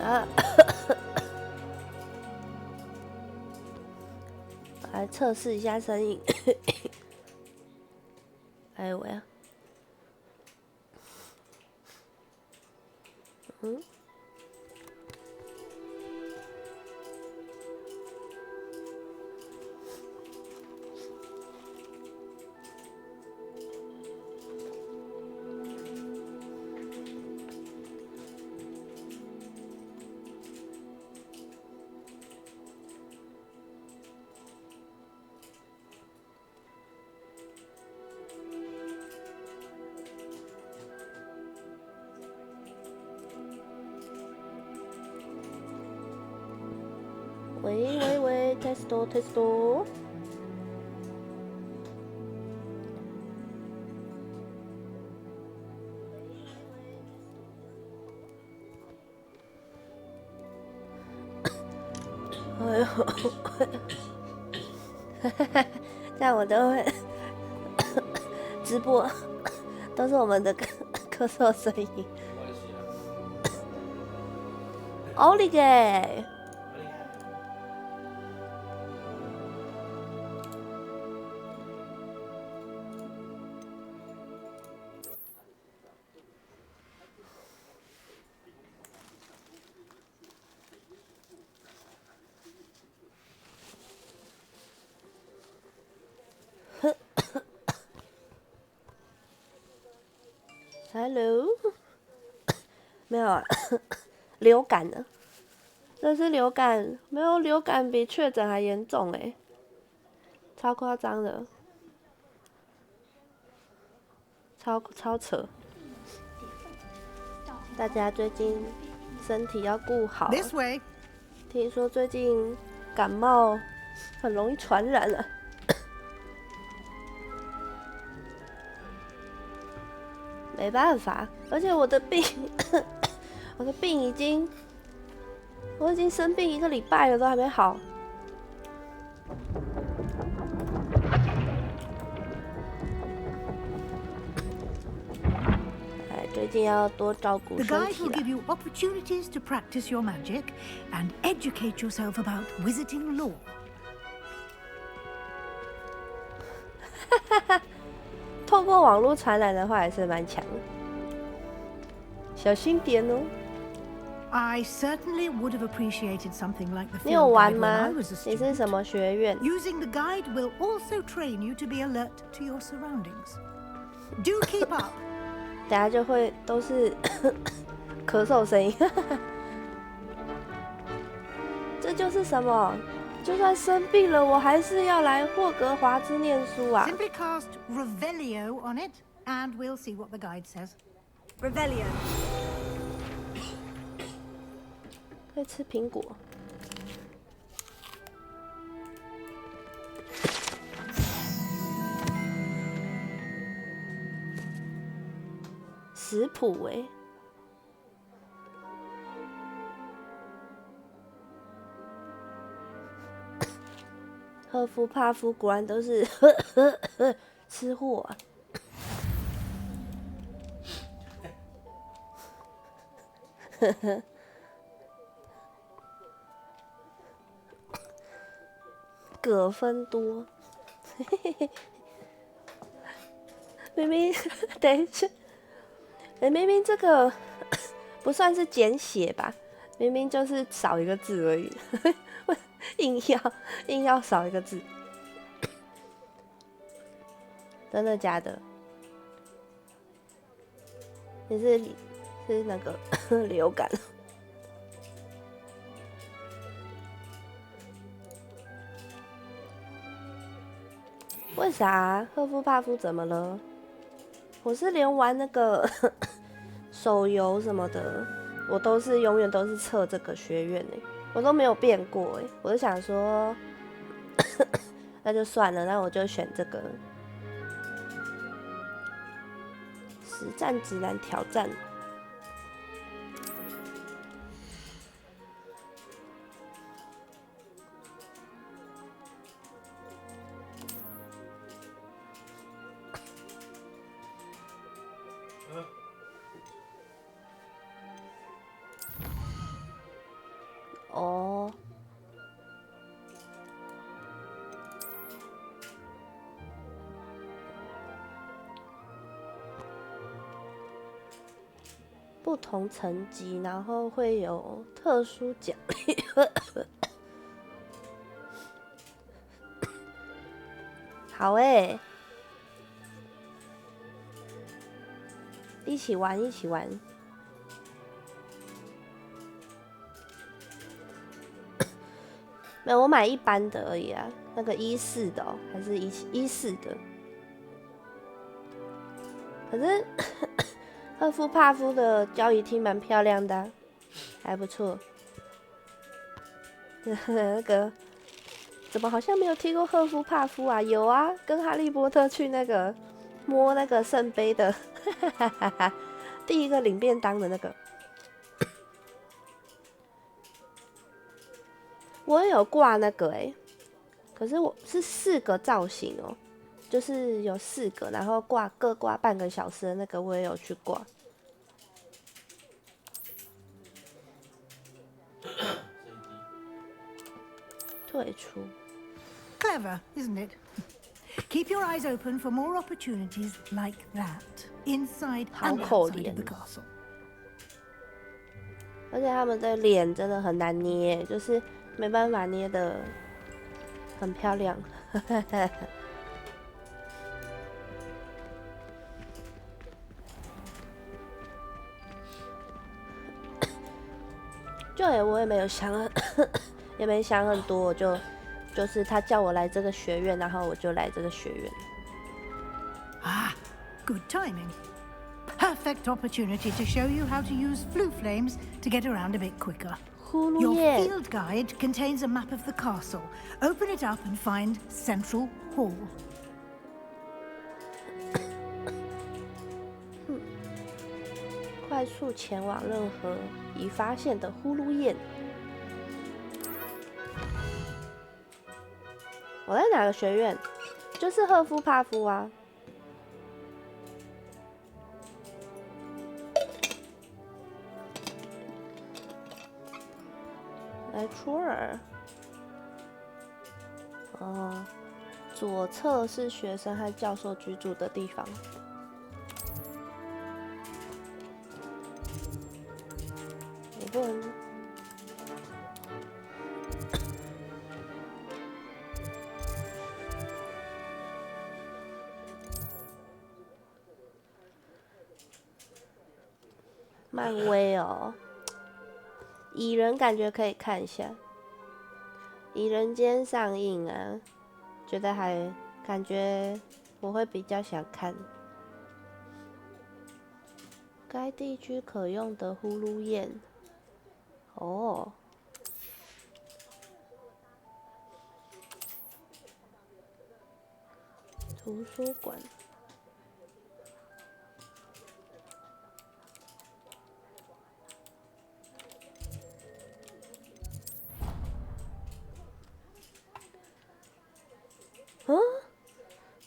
啊，来测试一下声音。哎呦喂！嗯。喂 ，testo。哎呦，这样我都会直播，都是我们的咳嗽声音。奥利给！Hello， 没有啊，流感呢？这是流感，没有流感比确诊还严重哎，超夸张的，超扯。大家最近身体要顾好。听说最近感冒很容易传染了。没办法，而且我的病我已经生病1个礼拜了，都还没好。哎，最近要多照顾身体啦。The guide will give you opportunities to practice your magic and educate yourself about wizarding lore. 透过网络传染的话，也是蛮强的，小心点哦。I certainly would have appreciated something like the 你有 field 玩 guide 吗？ when I was a 你是 student. 什么学院？ Using the guide will also train you to be alert to your surroundings. Do keep up. 等下就会都是咳嗽声音。这就是什么？就算生病了，我还是要来霍格华兹念书啊！ Simply cast Revelio on it, and we'll see what the guide says. Revelio. 可以吃苹果。食谱哎。赫夫帕夫果然都是吃货啊！葛芬多，明明等一下，明明这个不算是简写吧？明明就是少一个字而已。硬要少一个字，真的假的？你是那个流感？为啥？赫夫帕夫怎么了？我是连玩那个手游什么的，我都是永远都是测这个学院欸。我都没有变过哎，我就想说，那就算了，那我就选这个实战指南挑战。不同层级，然后会有特殊奖励。好欸，一起玩，一起玩。没有，我买一般的而已啊，那个14的哦，还是14的。可是赫夫帕夫的交易厅蛮漂亮的啊，还不错。那个怎么好像没有听过赫夫帕夫啊？有啊，跟哈利波特去那个摸那个圣杯的，第一个领便当的那个。我也有挂那个可是我是4个造型哦，就是有4个，然后各挂半个小时的那个，我也有去挂。退出。Clever, isn't it? Keep your eyes open for more opportunities like that, inside and outside of the castle. 而且他们的脸真的很难捏，就是没办法捏的很漂亮。我也没有想也没想很多，就是他叫我来这个学院，然后我就来这个学院。Ah, good timing. Perfect opportunity to show you how to use flue flames to get around a bit quicker. Your field guide contains a map of the castle. Open it up and find Central Hall. 快速前往任何已发现的呼噜焰。我在哪个学院？就是赫夫帕夫啊。来初尔。哦，左侧是学生和教授居住的地方。我不能。漫威哦，蚁人感觉可以看一下，蚁人今天上映啊，觉得还感觉我会比较想看。该地区可用的呼噜焰，哦，图书馆。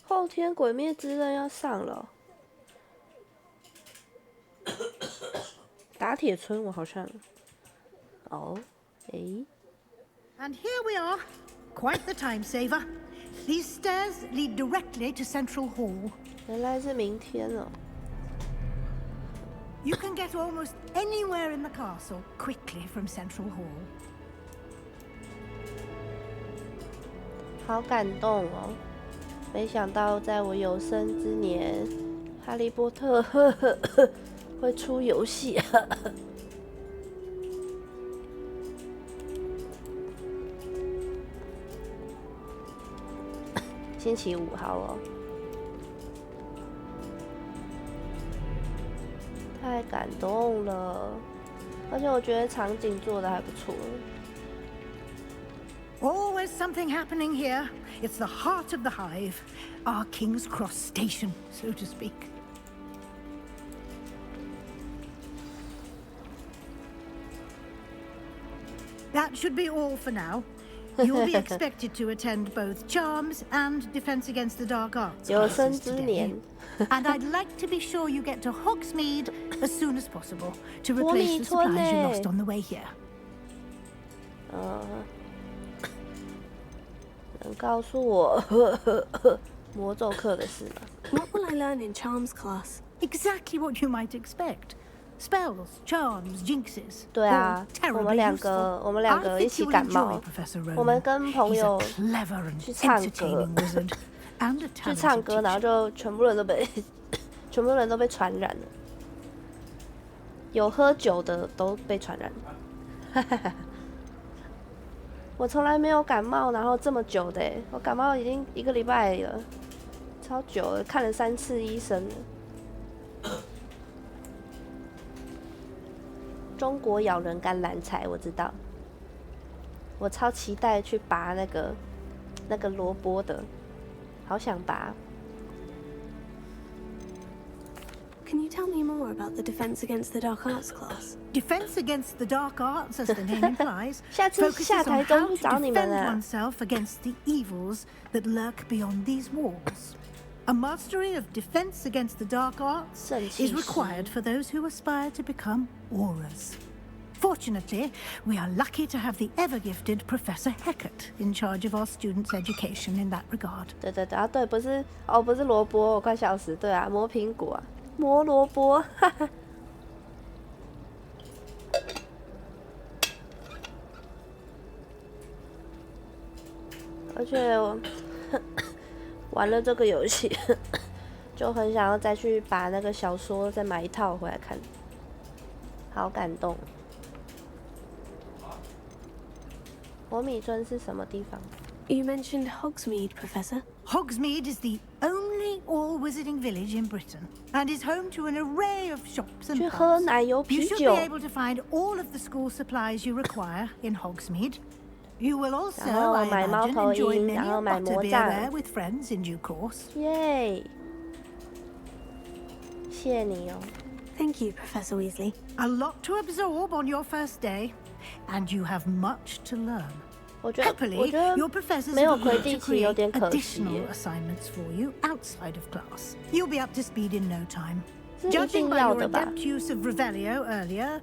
后天《鬼灭之刃》要上了，打铁村我好像，哦，诶。And here we are, quite the time saver. These stairs lead directly to Central Hall. 原来是明天哦。You can get almost anywhere in the castle quickly from Central Hall. 好感动哦！没想到在我有生之年，哈利波特会出游戏。星期5号哦，太感动了！而且我觉得场景做的还不错。Always something happening here. It's the heart of the hive, our King's Cross station, so to speak. That should be all for now. You will be expected to attend both Charms and Defense Against the Dark Arts classes today. And I'd like to be sure you get to Hogsmeade as soon as possible to replace the supplies you lost on the way here. 能告诉我魔咒课的事吗？ What will I learn in Charms class? Exactly what you might expect. Spells, charms, jinxes. 对啊， all 我们 terribly 两 useful. 个，我们两 I 个一 think 起 you will 感 enjoy 冒。 Professor 我们 Rowan. 跟朋 He's 友 a clever and 去唱歌， entertaining wizard and a 去唱 talented 歌，然后 teacher. 就全部人都被全部人都被传染了，有喝酒的都被传染了。我从来没有感冒，然后这么久的，我感冒已经1个礼拜了，超久了，看了3次医生了。中国咬人甘蓝菜，我知道，我超期待去拔那个萝卜的，好想拔。Can you tell me more about the Defense Against the Dark Arts class? Defense against the dark arts, as the name implies, 下次 focuses 下 on 台中 how 去 to 找你们 defend 啊！ oneself against the evils that lurk beyond these walls. A mastery of defense against the dark arts 圣骑 is 士 required for those who aspire to become aurors. Fortunately, we are lucky to have the ever-gifted Professor Heckert in charge of our students' education in that regard. 对对对啊，对，不是萝卜，我快笑死。对啊，磨苹果啊，磨萝卜，哈哈。而且我玩了这个游戏，就很想要再去把那个小说再买一套回来看，好感动。火米村是什么地方？ You mentioned Hogsmeade, Professor. Hogsmeade is the only all-wizarding village in Britain and is home to an array of shops and 去喝 pubs. 奶油 You 啤 should 酒 be。able to find all of the school supplies you require in Hogsmeade. You will also, 然后 I 买猫 imagine, 头 enjoy 鹰， many 然后 a 买魔 butterbeer 杖。 there with friends in due course. 耶！谢你哦。 Thank you, Professor Weasley. A lot to absorb on your first day, and you have much to learn. 我觉得 Happily, your professors 没有 have 魁 agreed 地 to 奇有 create 点可惜 additional 耶， assignments for you outside of class. You'll be up to speed in no time. 这一 Judging 定 by 要 your 的吧？ adept use of Revelio earlier,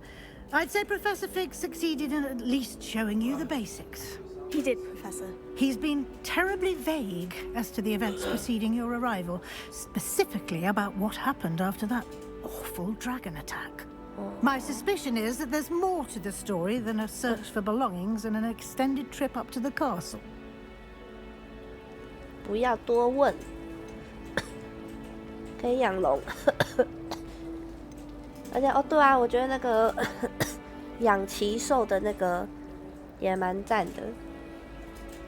I'd say Professor Fig succeeded in at least showing you the basics. He did, Professor. He's been terribly vague as to the events preceding your arrival, specifically about what happened after that awful dragon attack. My suspicion is that there's more to the story than a search for belongings and an extended trip up to the castle. 不要多问，可以养龙。而且哦，对啊，我觉得那个养奇兽的那个也蛮赞的，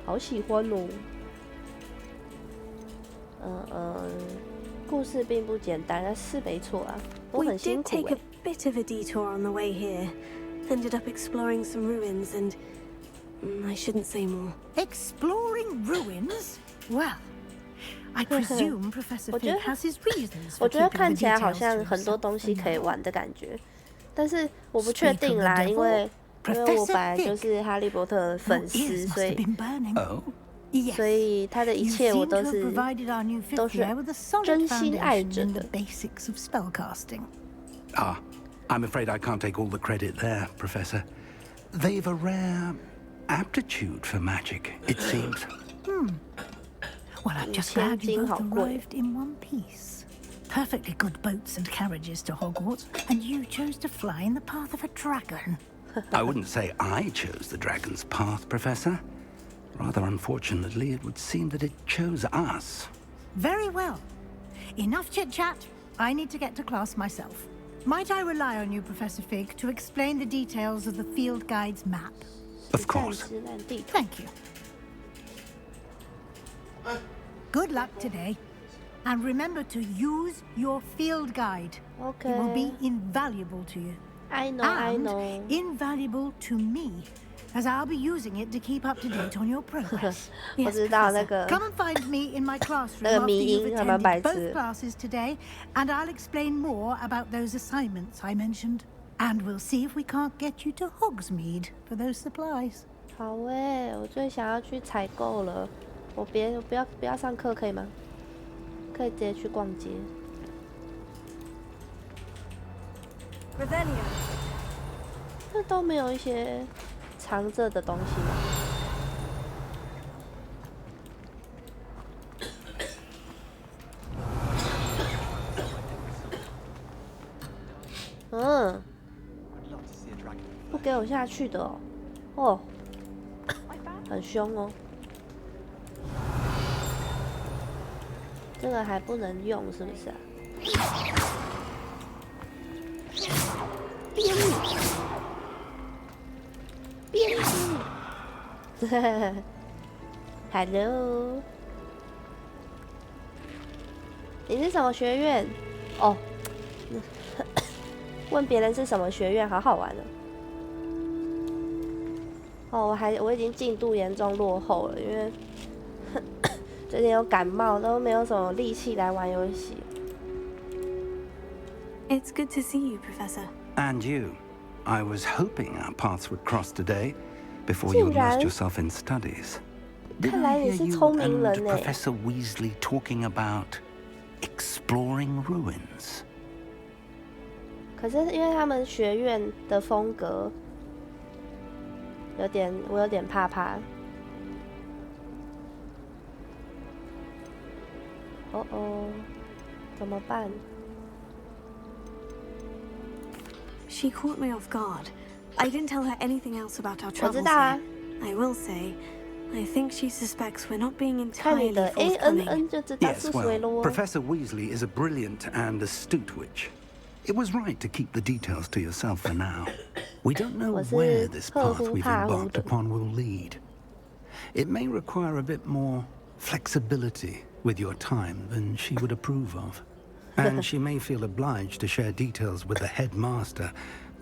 好喜欢哦。故事并不简单，但是没错啊，我 We 很辛 did 苦 take 哎 a。bit of a detour on the way here. Ended up exploring some ruins and... I shouldn't say more. Exploring ruins? Well, I presume Professor 我觉 Fig 得 has his reasons 我 for 觉得 keeping the 看起来好 details 像 to 很多 himself 东西 for 可以 now. 玩的感觉，但是我不确 Speak 定 of 啦， the 因为 devil, 我本来 Professor 就是哈利波特的 Your 粉丝， ears 所 must have 以 been burning. Oh, Yes. 所以他的一 You 切我 seem 都 to have 是 provided our new 都 fifth 是 year with a solid 真心爱 foundation 着 in the 的。 basics of spellcasting. I'm afraid I can't take all the credit there, Professor. They've a rare aptitude for magic, it seems. Well, I'm just glad you both arrived in one piece. Perfectly good boats and carriages to Hogwarts, and you chose to fly in the path of a dragon. I wouldn't say I chose the dragon's path, Professor. Rather unfortunately, it would seem that it chose us. Very well. Enough chit-chat. I need to get to class myself. Might I rely on you, Professor Fig, to explain the details of the field guide's map? Of course. Thank you. Good luck today. And remember to use your field guide. It will be invaluable to you. I know, I And know. invaluable to me, as I'll be using it to keep up to date on your progress. 我知道那个 Come and find me in my classroom 那个 after 迷 you've 音还蛮白 attended 痴 both classes today, and I'll explain more about those assignments I mentioned. And we'll see if we can't get you to Hogsmeade for those supplies. 好诶，我最想要去采购了。我不要上课可以吗？可以直接去逛街。Revelio. 那都没有一些藏着的东西吗？嗯，不给我下去的哦，哦，很凶哦。这个还不能用，是不是啊？变，Hello， 你是什么学院？哦，问别人是什么学院，好好玩哦。哦，我已经进度严重落后了，因为最近有感冒，都没有什么力气来玩游戏。It's good to see you, Professor. And you. I was hoping our paths would cross today before you lost yourself in studies. Did I hear you and Professor Weasley talking about exploring ruins? 可是因为他们学院的风格我有点怕怕。哦哦，怎么办？ She caught me off guard. I didn't tell her anything else about our travels here. I will say, I think she suspects we're not being entirely forthcoming. Yes, well, Professor Weasley is a brilliant and astute witch. It was right to keep the details to yourself for now. We don't know where this path we've embarked upon will lead. It may require a bit more flexibility with your time than she would approve of. And she may feel obliged to share details with the headmaster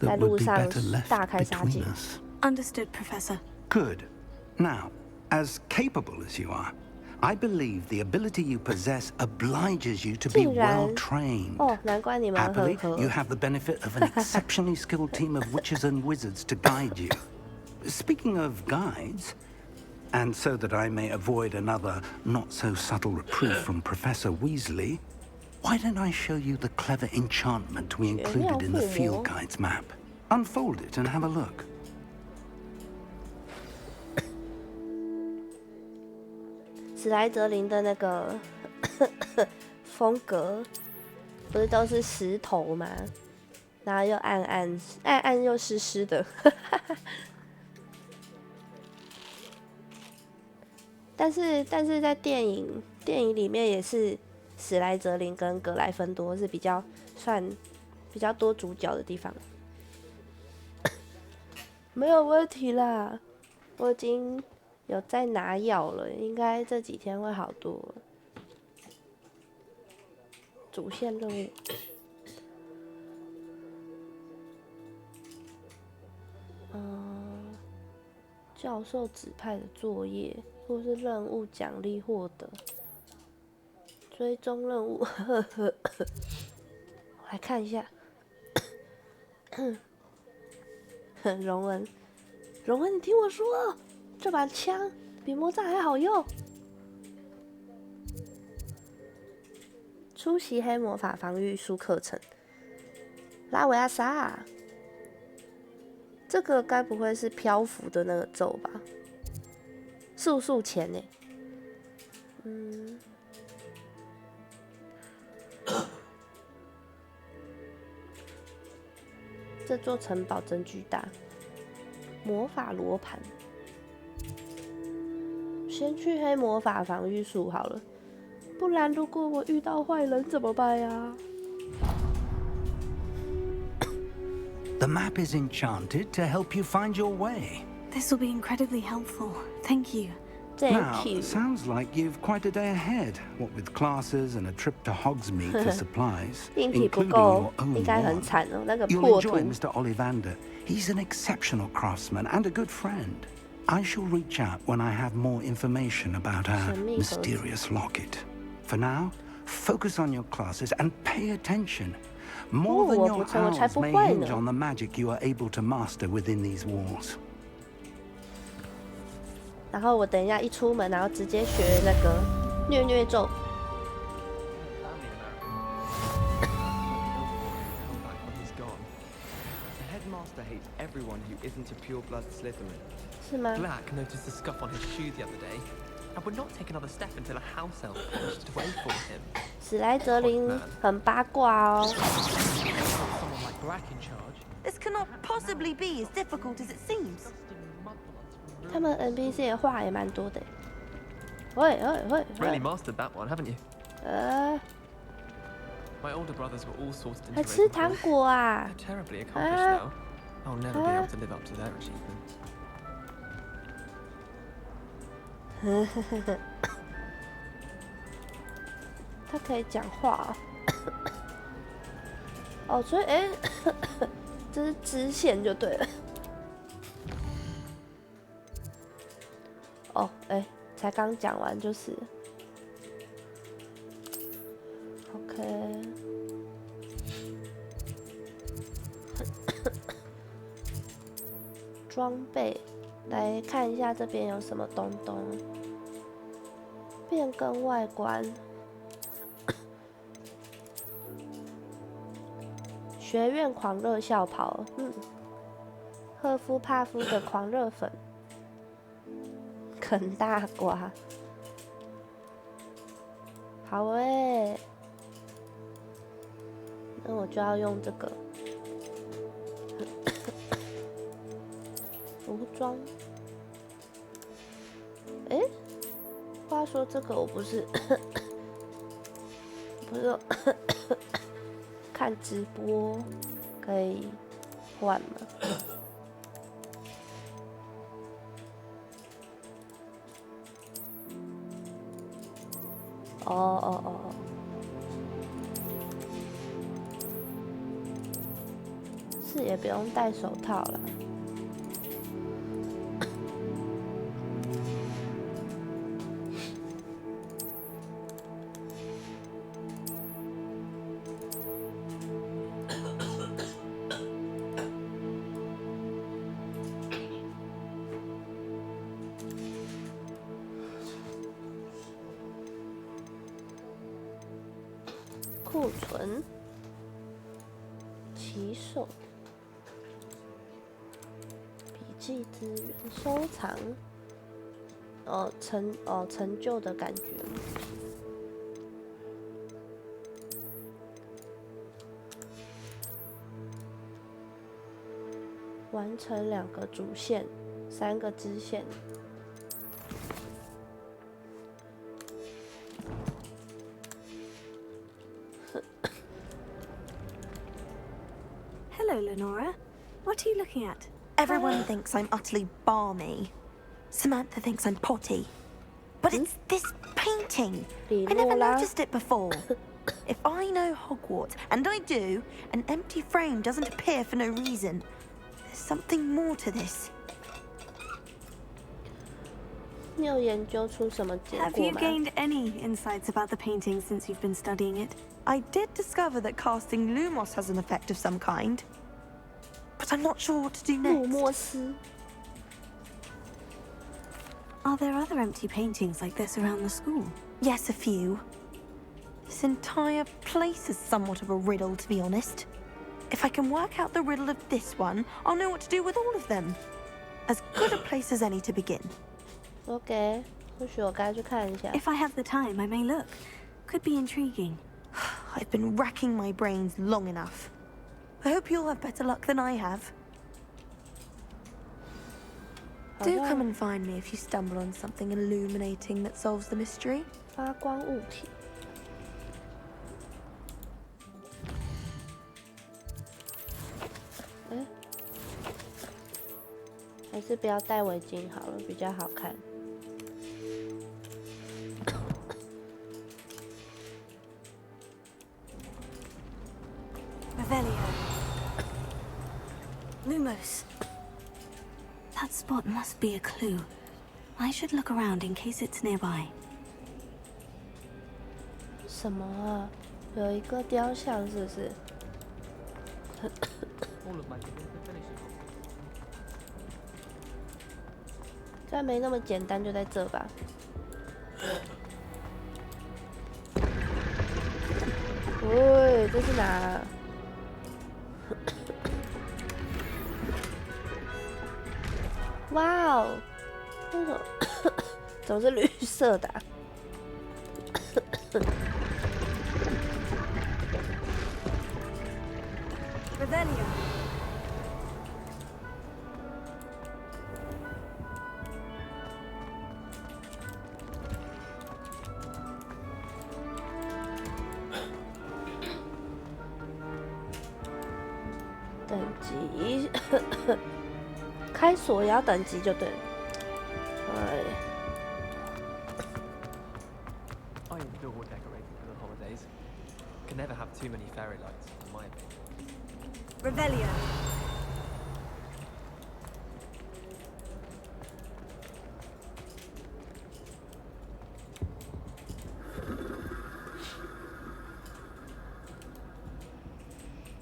that would be better left between us. Understood, Professor. Good. Now, as capable as you are, I believe the ability you possess obliges you to be well trained. Happily, you have the benefit of an exceptionally skilled team of witches and wizards to guide you. Speaking of guides, and so that I may avoid another not-so-subtle reproof from Professor Weasley, why don't I show you the clever enchantment we included in the field guide's map? Unfold it and have a look. 史莱哲林的那个风格，不是都是石头吗？然后又暗暗又湿湿的。但是在电影里面也是。 史莱哲林跟格莱芬多是比较多主角的地方，没有问题啦。我已经有在拿药了，应该这几天会好多。主线任务，教授指派的作业或是任务奖励获得。 追踪任务，我来看一下。荣恩，你听我说，这把枪比魔杖还好用。出席黑魔法防御术课程，拉维亚莎，这个该不会是漂浮的那个咒吧？速前呢？这座城堡真巨大，魔法罗盘。先去黑魔法防御术好了，不然如果我遇到坏人怎么办呀？ The map is enchanted to help you find your way. This will be incredibly helpful. Thank you. Now, sounds like you've quite a day ahead, what with classes and a trip to Hogsmeade for supplies, including your own wand. You'll enjoy Mr. Ollivander. He's an exceptional craftsman and a good friend. I shall reach out when I have more information about our mysterious locket. For now, focus on your classes and pay attention. More than your hours may hinge on the magic you are able to master within these walls. 然后我等一下一出门，然后直接学那个虐咒。是吗？ Black noticed the scuff on his shoe the other day, and would not take another step until a house elf pushed it away for him. 史莱哲林很八卦哦。Black in charge. This cannot possibly be as difficult as it seems. 他们 NPC 的话也蛮多的。喂。 Really mastered that one, haven't you? My older brothers were all sorted into 还吃糖果啊 They're terribly accomplished now. I'll never be able to live up to their achievements. 他可以讲话哦，所以这是支线就对了。哦，才刚讲完就是。OK。装备，来看一下这边有什么东东。变更外观。学院狂热校袍，赫夫帕夫的狂热粉，啃大瓜，好那我就要用这个服装。话说这个我不是看直播可以换吗？哦，是也不用戴手套了。库存、骑手、笔记资源、收藏，成就的感觉。完成2个主线，3个支线。Hello, Lenora. What are you looking at? Everyone thinks I'm utterly balmy. Samantha thinks I'm potty. But it's this painting. I never noticed it before. If I know Hogwarts, and I do, an empty frame doesn't appear for no reason. There's something more to this. 你有研究出什么结果吗？ Have you gained any insights about the painting since you've been studying it? I did discover that casting Lumos has an effect of some kind. But I'm not sure what to do 路 next. 莫斯。Are there other empty paintings like this around the school? Yes, a few. This entire place is somewhat of a riddle, to be honest. If I can work out the riddle of this one, I'll know what to do with all of them. As good a place as any to begin. OK， 或许我该去看一下。 If I have the time, I may look. Could be intriguing. I've been racking my brains long enough. I hope you'll have better luck than I have. Do come and find me if you stumble on something illuminating that solves the mystery. 发光物体。还是不要戴围巾好了，比较好看。Revelio. Lumos. That spot must be a clue. I should look around in case it's nearby. 什么啊？有一个雕像是不是？ All of my finishing. 虽然没那么简单，就在这吧。喂，这是哪？哇哦，为什么总是绿色的啊？ Revelio. 等级，开锁也要等级就对了。哎。 I adore decorating for the holidays. Can never have too many fairy lights, in my opinion. Revelio.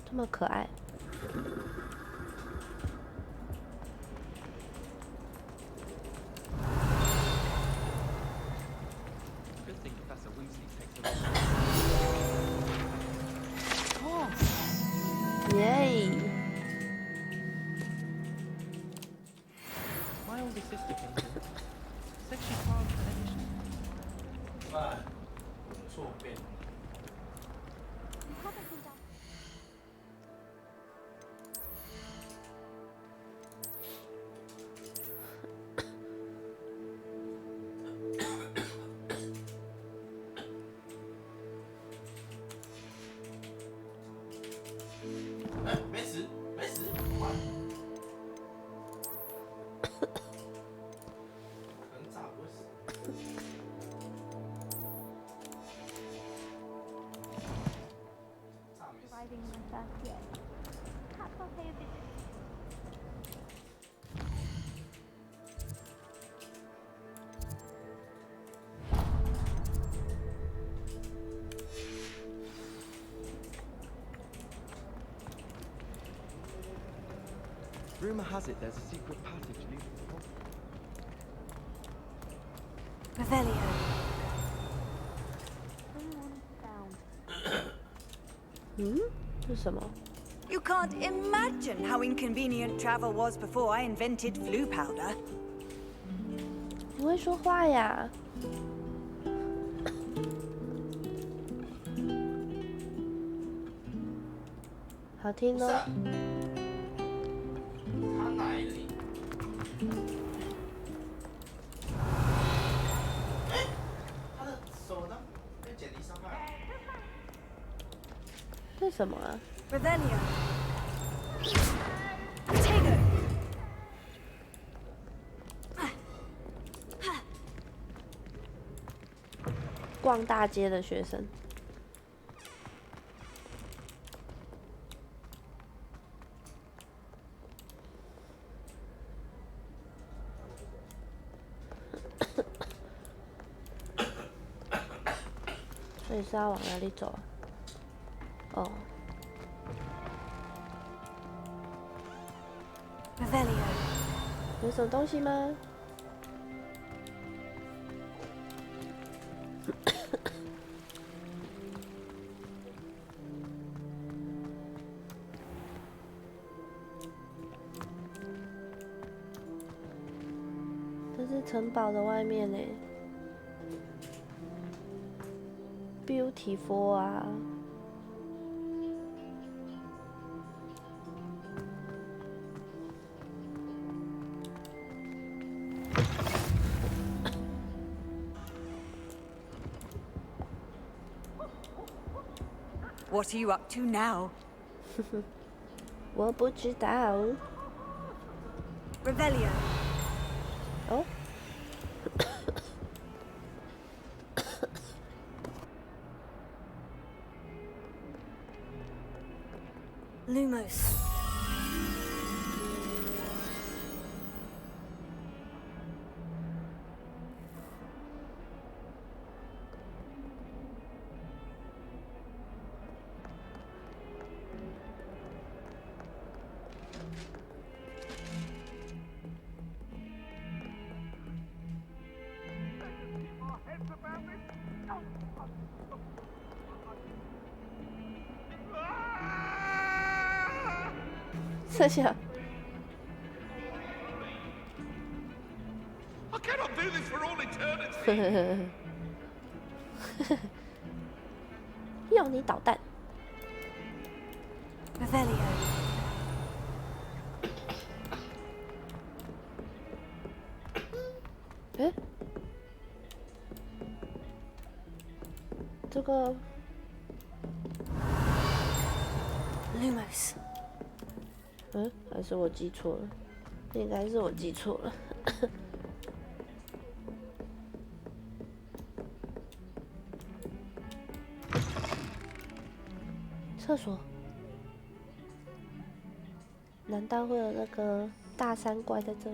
这么可爱。 耶！ My older sister came here. Said she can't finish. 哎，错变。 没死，没死，快！很炸不会死。炸没死。Rumor has it there's a secret passage leading to Hogwarts. Revelio. You can't imagine how inconvenient travel was before I invented flu powder. 不会说话呀。好听哦。他奶了你。哎，他的手呢？被剪离伤害。这什么啊 Revelio. Tego. 逛大街的学生。所以是要往哪里走啊？哦。Revelio. 有什么东西吗？这是城堡的外面呢。Beautiful 啊！What are you up to now? 我不知道。Revelio. 哦。Lumos. I cannot do this for all eternity. 要你捣蛋！ Revelio. 诶，这个 Lumos. 还是我记错了？应该是我记错了。厕所？难道会有那个大山怪在这？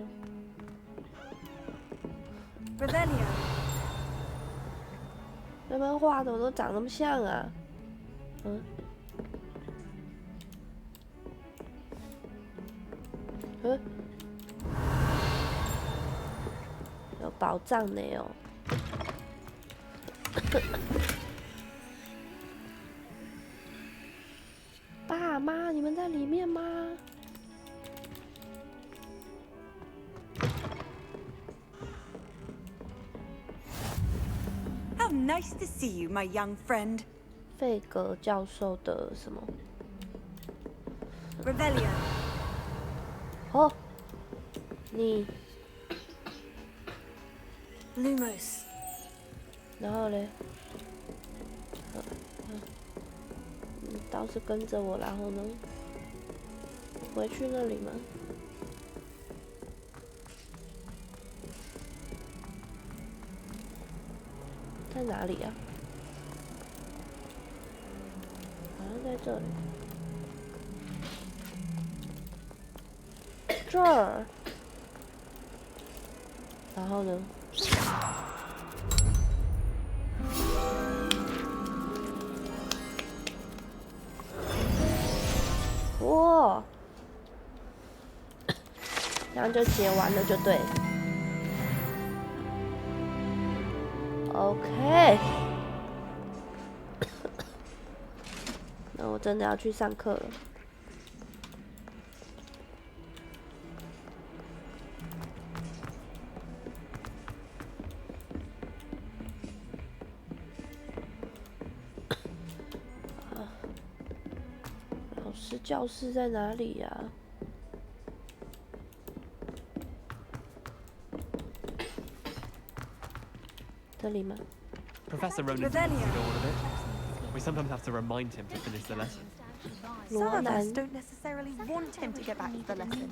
Revelio. 他们画的都长那么像啊？有宝藏呢哦！爸妈，你们在里面吗？ How nice to see you, my young friend. 费格教授的什么？ Revelio. 哦，你， Lumos. 然后嘞？你倒是跟着我，然后呢？回去那里吗？ 在哪里啊？好像在这里。这儿。然后呢？哇！这样就解完了，就对。 OK， 那我真的要去上课了。老师教室在哪里呀？ 这里吗？ Professor Ronan didn't do all of it. We sometimes have to remind him to finish the lesson. Some of us don't necessarily want him to get back to the lesson.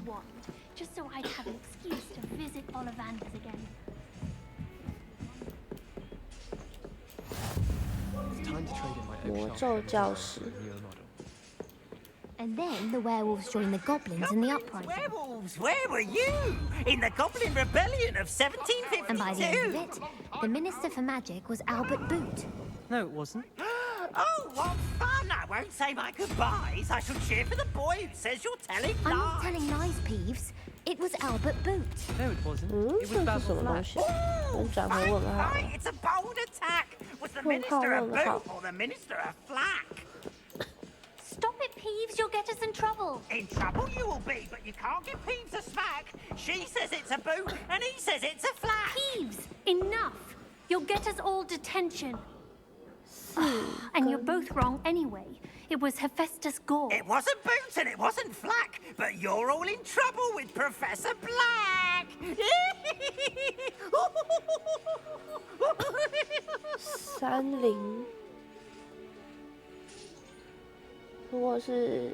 Just so I'd have an excuse to visit Ollivanders again. It's time to trade in my 魔 oak 咒 sharp 教室。 newer model. And then the werewolves joined the goblins in the uprising. Werewolves, where were you? In the Goblin Rebellion of 1752? And by the end of it, the Minister for Magic was Albert Boot. No, it wasn't. Oh, what fun! I won't say my goodbyes. I shall cheer for the boy who says you're telling I'm not lies. telling lies, Peeves. It was Albert Boot. No, it wasn't. 嗯， It 这 was 是什 Basil 么东 Flack. 西？ Oh, 能转回问号 fine, it's a bold attack. Was the 问号 Minister a 问号 boot。or the Minister a flack? Stop it, Peeves. You'll get us in trouble. In trouble you will be, but you can't give Peeves a smack. She says it's a boot, and he says it's a flack. Peeves, enough. You'll get us all detention. And you're both wrong anyway. It was Hephaestus Gore. It wasn't boot and it wasn't flack, but you're all in trouble with Professor Black. 30，如果是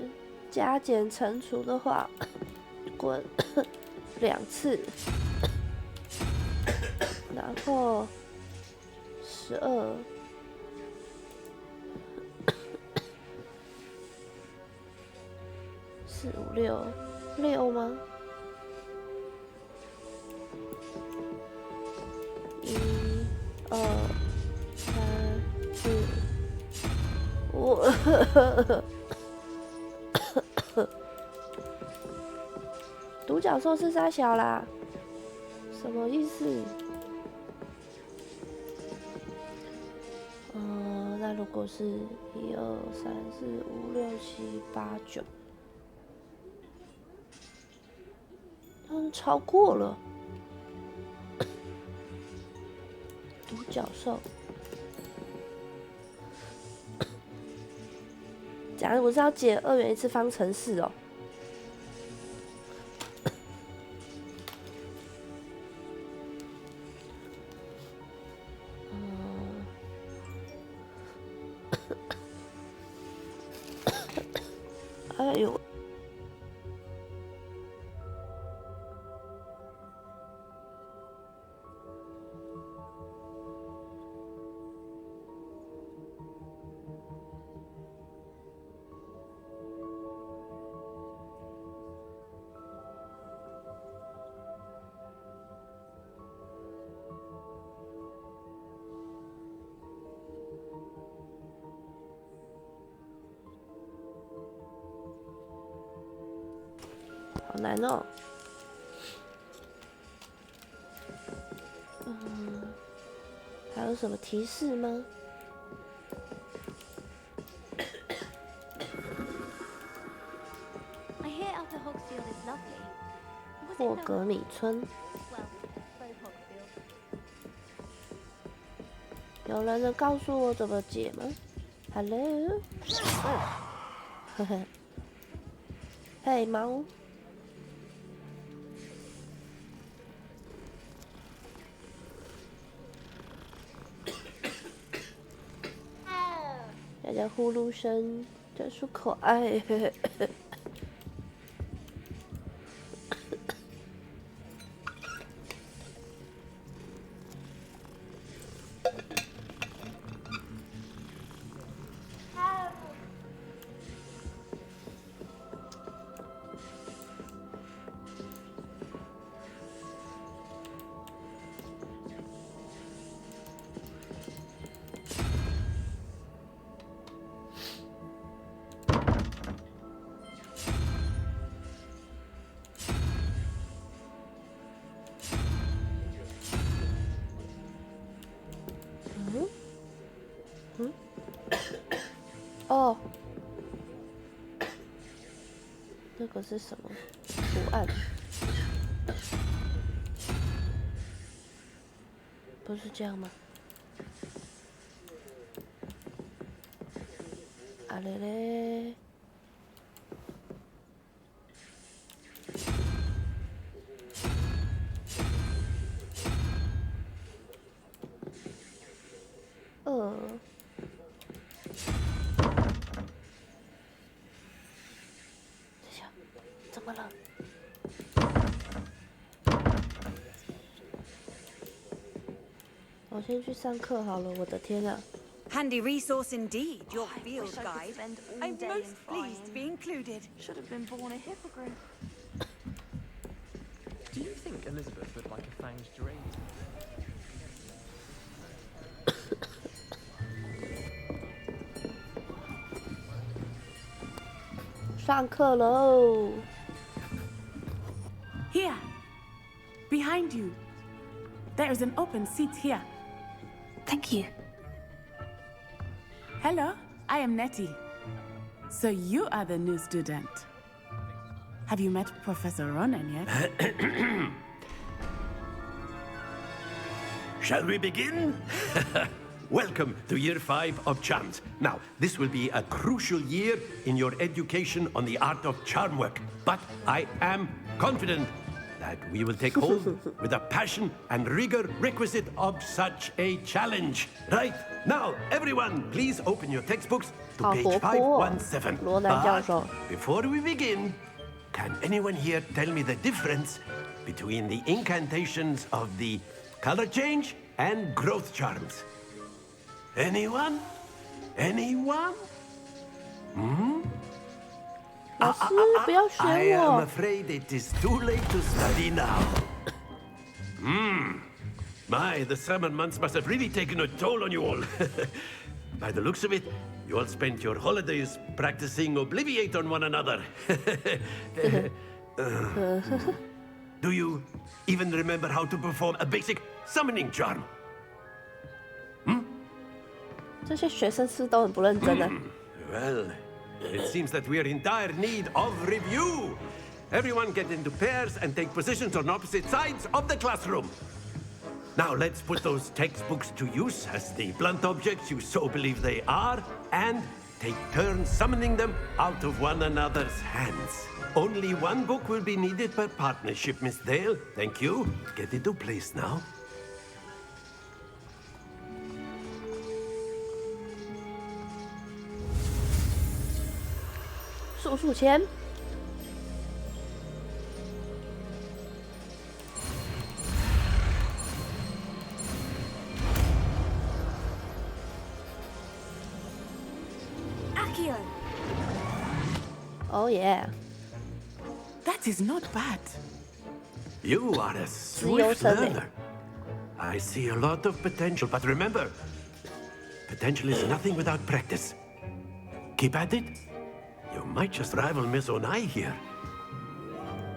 加减乘除的话，滚2次，然后12。 4、5、6吗？1、2、3、4、5。独角兽是啥小啦？什么意思？那如果是1、2、3、4、5、6、7、8、9。 超过了，独角兽，这等下我是要解2元一次方程式哦。哎呦！好难哦。还有什么提示吗？霍格米村。有人能告诉我怎么解吗 ？Hello， 呵呵，嘿，猫。大家呼噜声真是可爱。哦，那个是什么图案？不是这样吗？啊嘞嘞！怎么了？我先去上课好了，我的天啊！ Handy resource indeed, your field guide. I'm most pleased to be included. Should have been born a hippogriff. Do you think Elizabeth would like a fanged geranium? 上课喽！ Here, behind you. There is an open seat here. Thank you. Hello, I am Nettie. So you are the new student. Have you met Professor Ronan yet? Shall we begin? Welcome to Year 5 of Charms. Now, this will be a crucial year in your education on the art of charm work. But I am confident that we will take hold with the passion and rigor requisite of such a challenge. Right? Now, everyone, please open your textbooks to page 517. But before we begin, can anyone here tell me the difference between the incantations of the color change and growth charms? Anyone? Anyone? Hmm? 老师，不要选我。 I am afraid it is too late to study now. My, the summer months must have really taken a toll on you all. By the looks of it, you all spent your holidays practicing Obliviate on one another. Do you even remember how to perform a basic summoning charm? 这些学生是不是都很不认真呢？ Well, it seems that we are in dire need of review. Everyone get into pairs and take positions on opposite sides of the classroom. Now let's put those textbooks to use as the blunt objects you so believe they are, and take turns summoning them out of one another's hands. Only one book will be needed per partnership, Miss Dale. Thank you. Get into place now. 数钱。Accio. Oh yeah. That is not bad. You are a swift learner. I see a lot of potential, but remember, potential is nothing without practice. Keep at it. You might just rival Miss Onai here.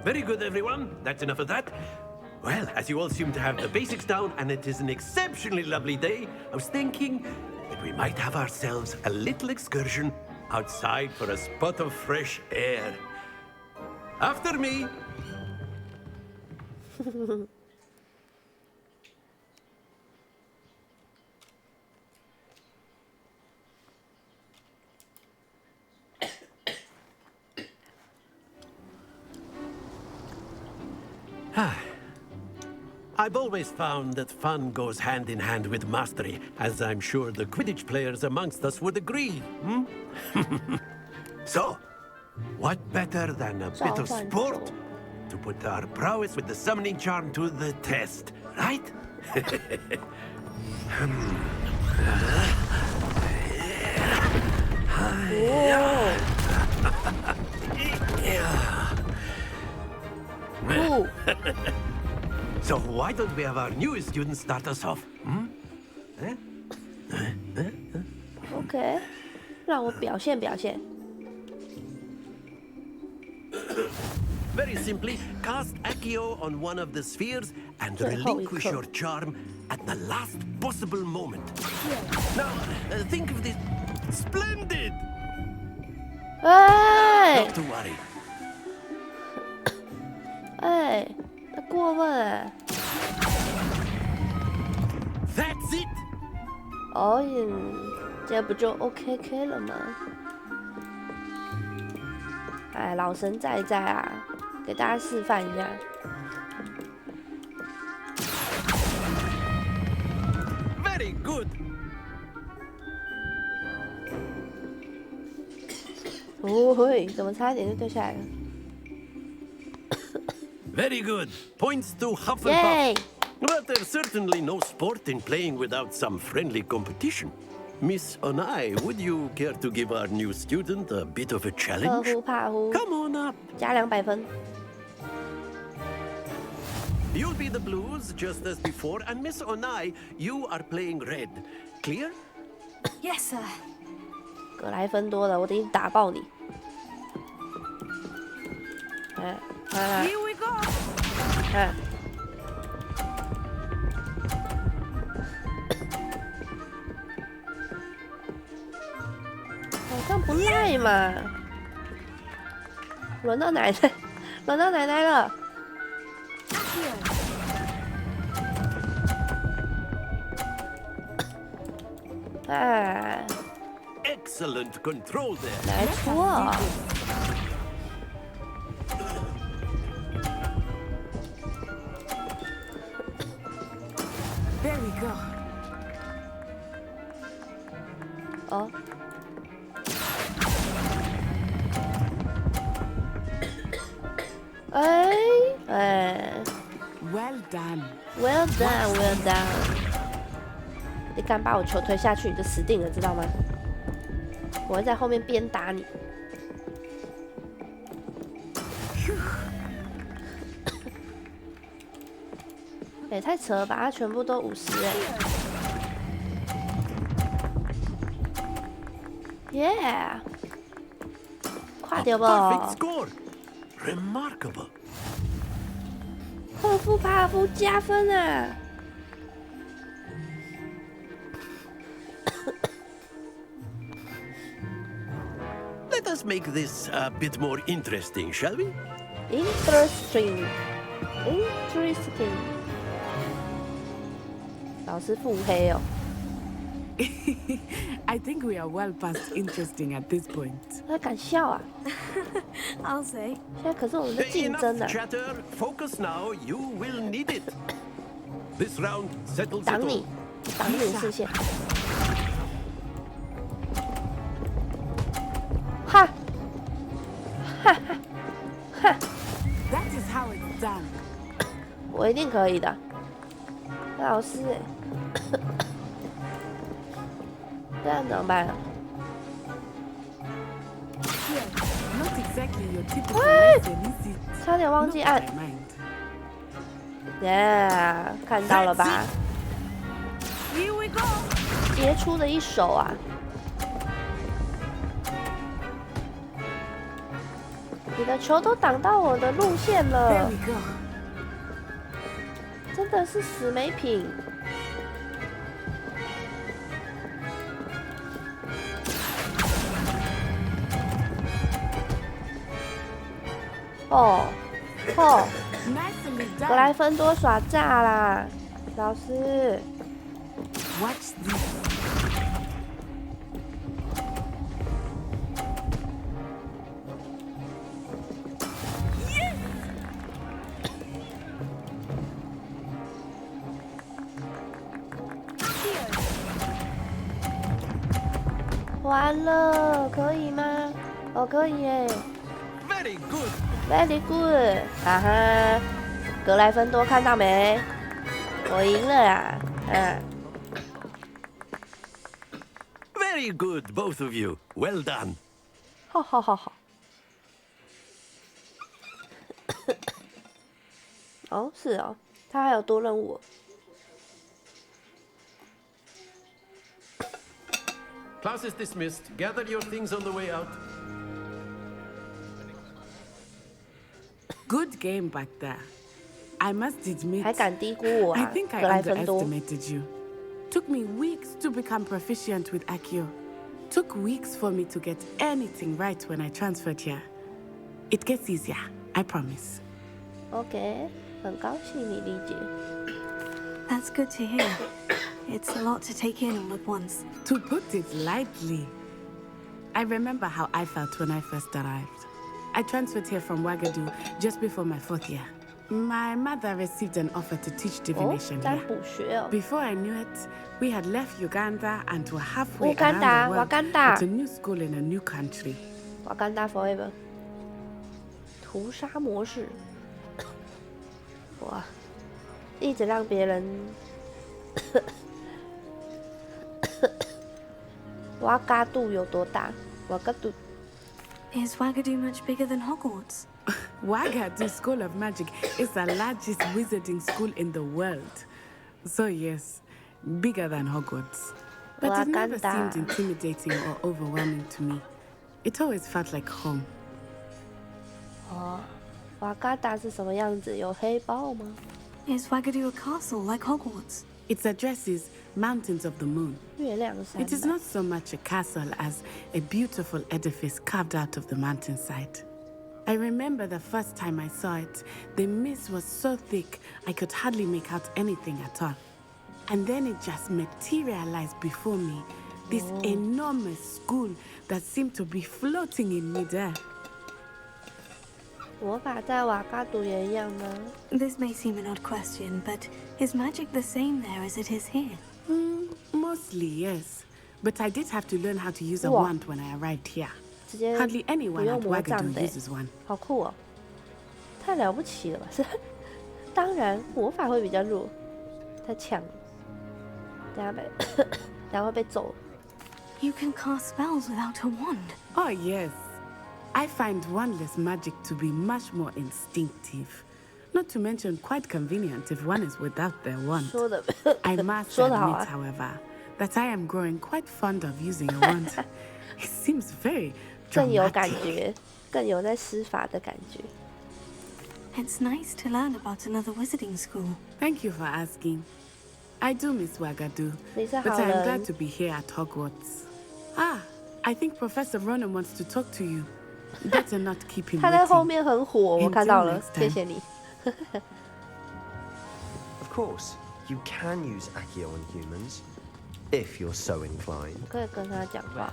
Very good, everyone. That's enough of that. Well, as you all seem to have the basics down, and it is an exceptionally lovely day, I was thinking that we might have ourselves a little excursion outside for a spot of fresh air. After me. I've always found that fun goes hand in hand with mastery, as I'm sure the Quidditch players amongst us would agree. So, what better than a bit of sport to put our prowess with the summoning charm to the test, right? So why don't we have our newest student start us off? OK， 让我表现表现。Very simply, cast Accio on one of the spheres and relinquish your charm at the last possible moment. Now, think of this. Splendid! Not to worry. 哎，那过分哎。That's it. 哦，这不就 OKK 了吗？哎，老神在在啊，给大家示范一下。Very good. 哦嘿，怎么差一点就掉下来了 Very good. Points to Hufflepuff. But there's certainly no sport in playing without some friendly competition. Miss Onai, would you care to give our new student a bit of a challenge? 呵护帕呼 Come on up. 加200分。 You'll be the blues just as before, and Miss Onai, you are playing red. Clear? Yes, sir. 格莱芬多的，我得打爆你！哎，哎， Here we go. 哎，好像不赖嘛。轮到奶奶，轮到奶奶了。哎。 Excellent control there. 没错。There we go. 哦。哎哎。Well done. Well done, well done. 你敢把我球推下去，你就死定了，知道吗？ 我会在后面鞭打你。也太扯了吧！他全部都50哎。耶！快点吧！ Remarkable. 赫夫帕夫加分啊！ Let us make this a bit more interesting, shall we? Interesting. 老师腹黑哦。I think we are well past interesting at this point. 他敢笑啊 I'll say. 现在可是我们的竞争啊 Enough chatter. Focus now. You will need it. This round settles it 挡 all. 你挡你视线哈哈哈哈 That is how it's done. 我一定可以的老师这样怎么办啊 Not exactly your typical lesson, is it? 差点忘记按 Not my mind. Yeah 看到了吧 Here we go. 杰出的一手啊你的球都挡到我的路线 There 了 we go. 真的是死没品哦哦 Nicely 格莱 done. 芬多耍诈啦老师 Watch this. 完了可以吗哦可以耶 Very good. Very good 哈哈格莱芬多看到没我赢了啦Very good, both of you. Well done. 好好好好哦是哦他还有多任务 Class is dismissed. Gather your things on the way out. Good game back there. I must admit, 还敢低估我 I 啊 think I 格莱芬多 underestimated you. Took me weeks to become proficient with Accio. Took weeks for me to get anything right when I transferred here. It gets easier, I promise. OK 很高兴你理解 That's good to hear. It's a lot to take in all at once. To put it lightly, I remember how I felt when I first arrived. I transferred here from Ouagadougou just before my 4th year. My mother received an offer to teach 哦 divination 占 here. 卜学哦 Before I knew it, we had left Uganda and were halfway Uganda, around the world Wakanda. at a new school in a new country. 瓦干达 forever 屠杀模式哇一直让别人瓦嘎杜有多大瓦嘎杜 Is Ouagadougou much bigger than Hogwarts? Ouagadougou School of Magic is the largest wizarding school in the world. So yes, bigger than Hogwarts. But it never Wakanda. seemed intimidating or overwhelming to me. It always felt like home. 哦瓦嘎达是什么样子有黑豹吗 Is Ouagadougou a castle like Hogwarts? Its address is Mountains of the Moon. 月亮山 It is not so much a castle as a beautiful edifice carved out of the mountainside. I remember the first time I saw it, the mist was so thick I could hardly make out anything at all. And then it just materialized before me, this enormous school that seemed to be floating in midair. 魔法在瓦嘎杜也一样吗 This may seem an odd question, but is magic the same there as it is here? Mostly, yes. But I did have to learn how to use a Wow. wand when I arrived here. 直接 Hardly 不 anyone 用 at 魔杖 Ouagadougou 的 uses one. 好酷哦太了不起了吧是当然魔法会比较弱太强了等下被等下会被揍 You can cast spells without a wand. Oh, yes. I find wandless magic to be much more instinctive. Not to mention quite convenient if one is without their wand. 说的 I must 说得好 admit, 啊 however, that I am growing quite fond of using a wand. It seems very 更有感 dramatic. 觉更有在施法的感觉 It's nice to learn about another wizarding school. Thank you for asking. I do miss Ouagadougou, 你是 but 好 I am 人 glad to be here at Hogwarts. Ah, I think Professor Ronan wants to talk to you. Better not keep him 他在后 waiting. 面很火我看到了谢谢你 Of course, you can use Accio on humans. if you're so inclined. 可以跟他讲话。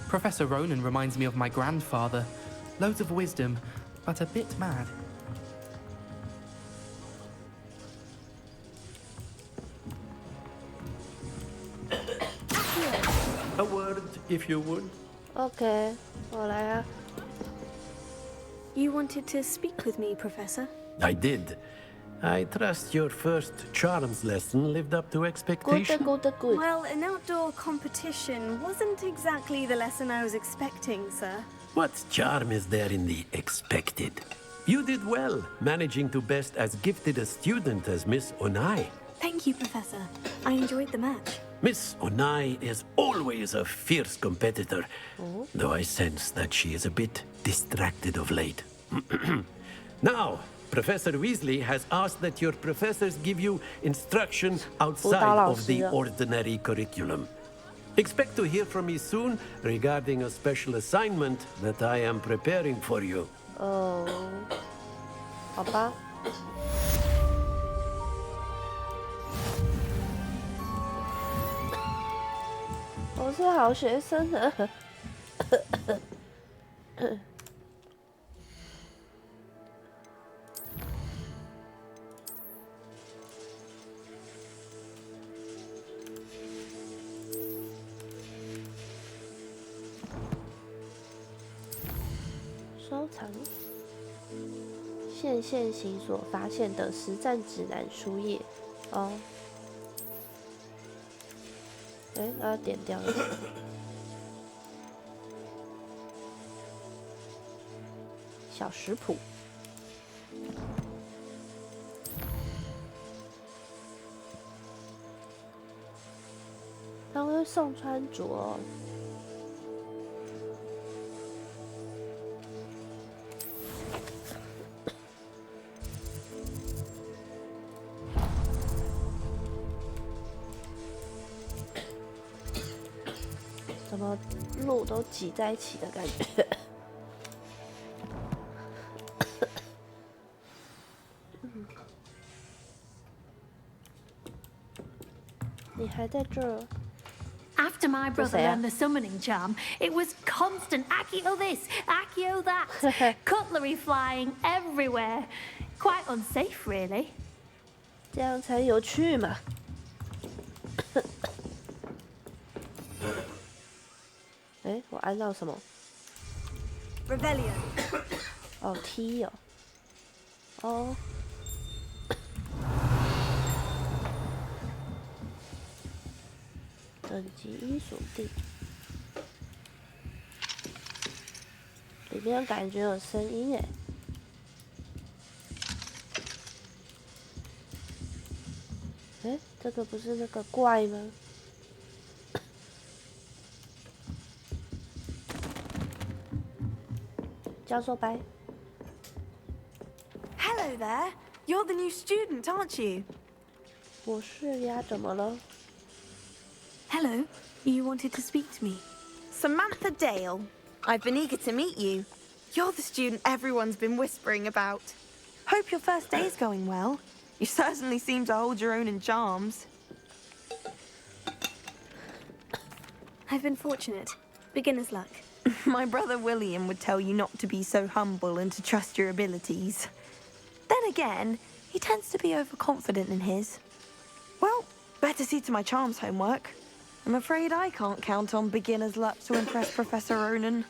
Professor Ronan reminds me of my grandfather. Loads of wisdom, but a bit mad. A word, if you would. OK， 我来啊。You wanted to speak with me, Professor? I did. I trust your first charms lesson lived up to expectation. Good. Well, an outdoor competition wasn't exactly the lesson I was expecting, sir. What charm is there in the expected? You did well, managing to best as gifted a student as Miss Onai. Thank you, Professor. I enjoyed the match. Miss Onai is always a fierce competitor, though I sense that she is a bit distracted of late. Now, Professor Weasley has asked that your professors give you instruction outside of the ordinary curriculum. Expect to hear from me soon regarding a special assignment that I am preparing for you. 好吧。我是好学生的。收藏。现行所发现的实战指南书页。哦。哎，那要点掉了。小食谱。他会送穿着哦。怎么路都挤在一起的感觉？你还在这儿？ After my brother learned the summoning charm, it was constant Accio this, Accio that, cutlery flying everywhere. Quite unsafe, really. 这样才有趣嘛。哎，我按到什么 ？Rebellion。哦 ，T 哦。哦。等级1锁定。里面感觉有声音哎。哎，这个不是那个怪吗？ 教授拜。Hello there. You're the new student, aren't you? 我是呀，怎么了？ Hello. You wanted to speak to me? Samantha Dale. I've been eager to meet you. You're the student everyone's been whispering about. Hope your first day is going well. You certainly seem to hold your own in charms. I've been fortunate. Beginner's luck. My brother William would tell you not to be so humble and to trust your abilities. Then again, he tends to be overconfident in his. Well, better see to my charms homework. I'm afraid I can't count on beginner's luck to impress Professor Ronan.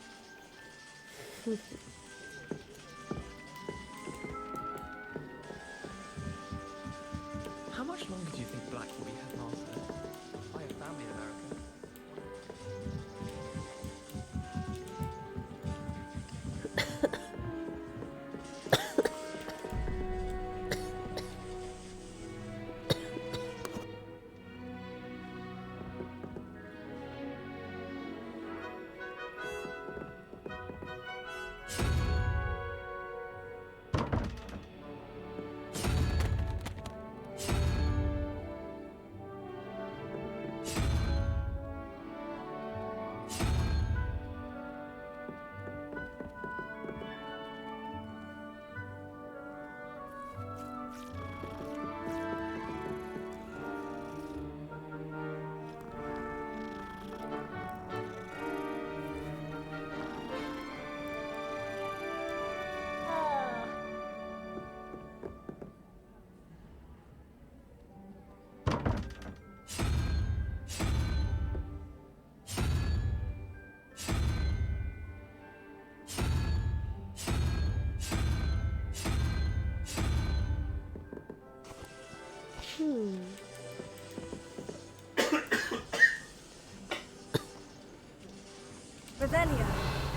How much longer do you think Black will be headmaster? I have family in America.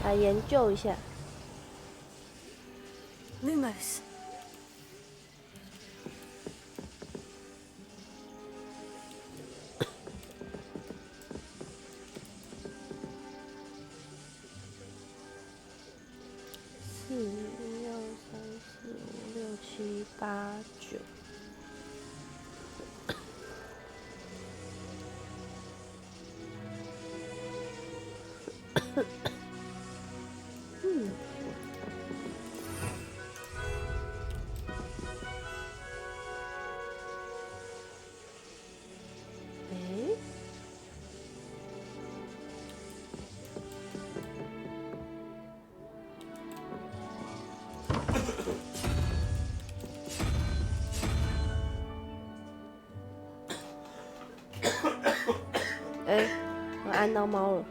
来研究一下。Lumos. 4、1、2、3、4、5、6、7、8、9。我按到猫了。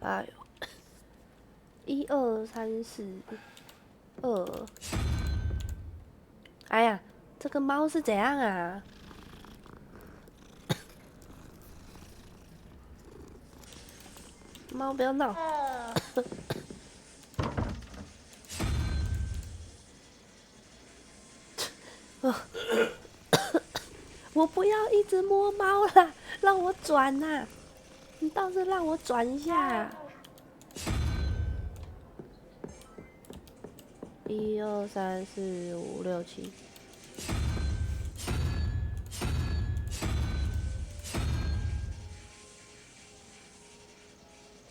哎呦，1、2、3、4、2。哎呀，这个猫是怎样啊？猫不要闹！我不要一直摸猫啦，让我转呐！你倒是让我转一下。1、2、3、4、5、6、7。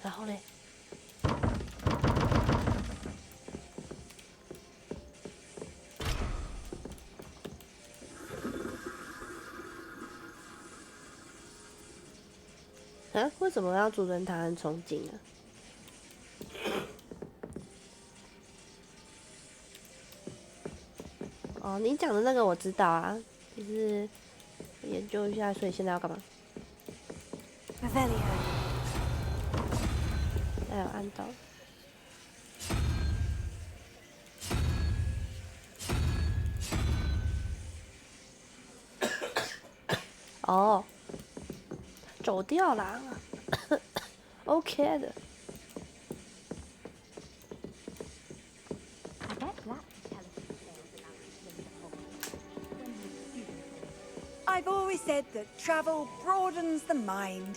然后嘞？啊？为什么要主人塔很憧憬啊？哦，你讲的那个我知道啊，就是研究一下，所以现在要干嘛？还有按到。哦，走掉了，OK 的。I've always said that travel broadens the mind.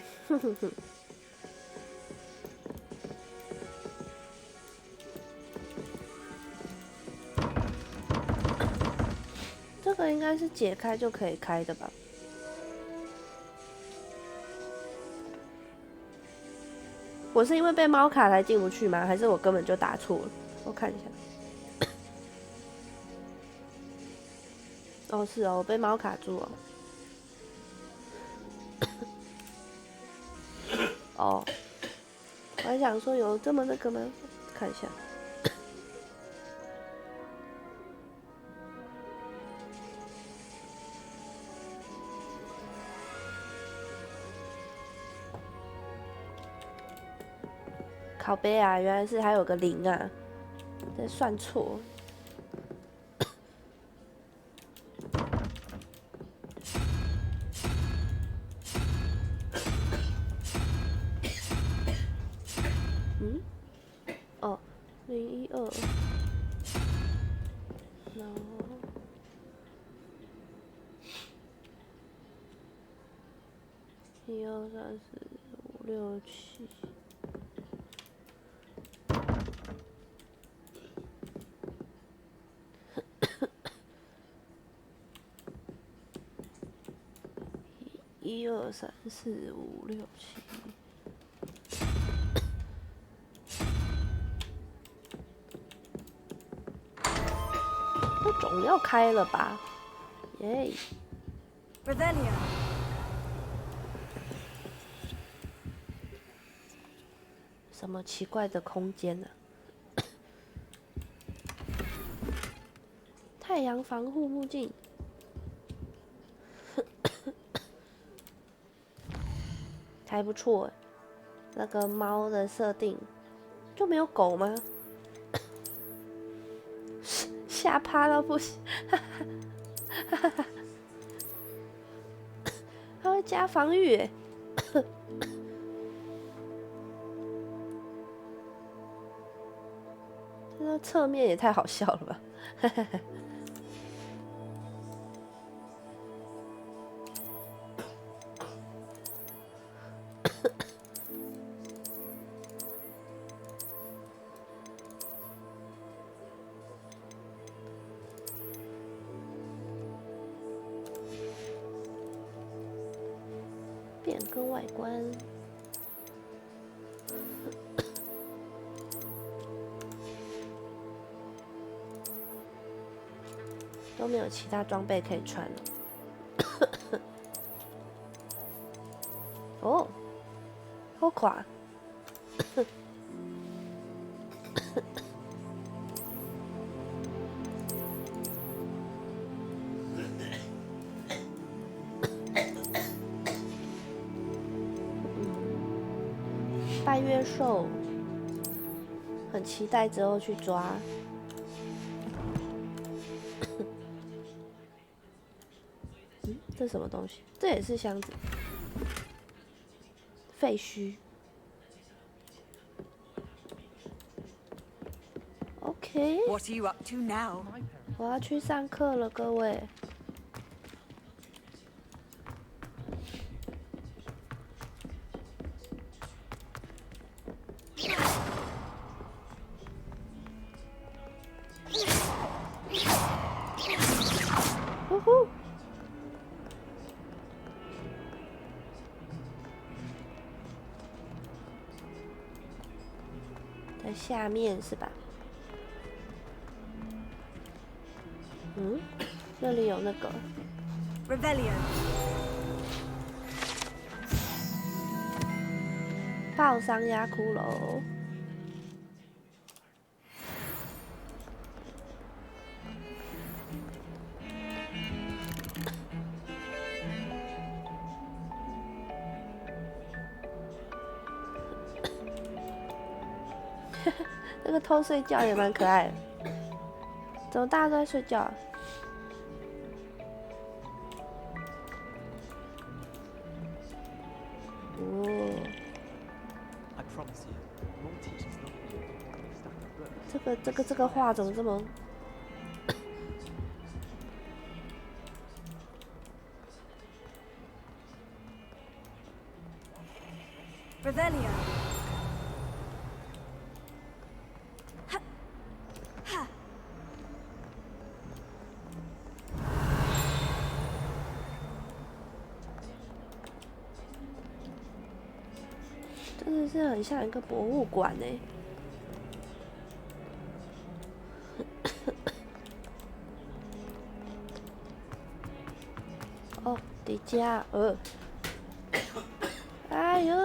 这个应该是解开就可以开的吧？我是因为被猫卡才进不去吗？还是我根本就打错了？我看一下。哦，是哦，我被猫卡住了。哦，我还想说有这么那个吗？看一下。靠背啊，原来是还有个0啊，这算错。嗯？哦，0、1、2，然后1、2、3、4、5、6、7。1、2、3、4、5、6、7。这总要开了吧耶！ Revelio. 什么奇怪的空间呢、太阳防护目镜，还不错。那个猫的设定就没有狗吗？吓趴到不行，它会加防御耶。这侧面也太好笑了吧！变更外观。都没有其他装备可以穿了。哦，好垮。拜月兽，很期待之后去抓。这什么东西？这也是箱子，废墟。OK。What are you up to now? 我要去上课了，各位。呼呼。在下面是吧？嗯，这里有那个 Revelio 爆伤鸭骷髅。这个偷睡觉也蛮可爱的，怎么大家都在睡觉啊？哦，这个画怎么这么？Revelio 真的是很像一个博物馆呢。哦，迪迦，哎呀，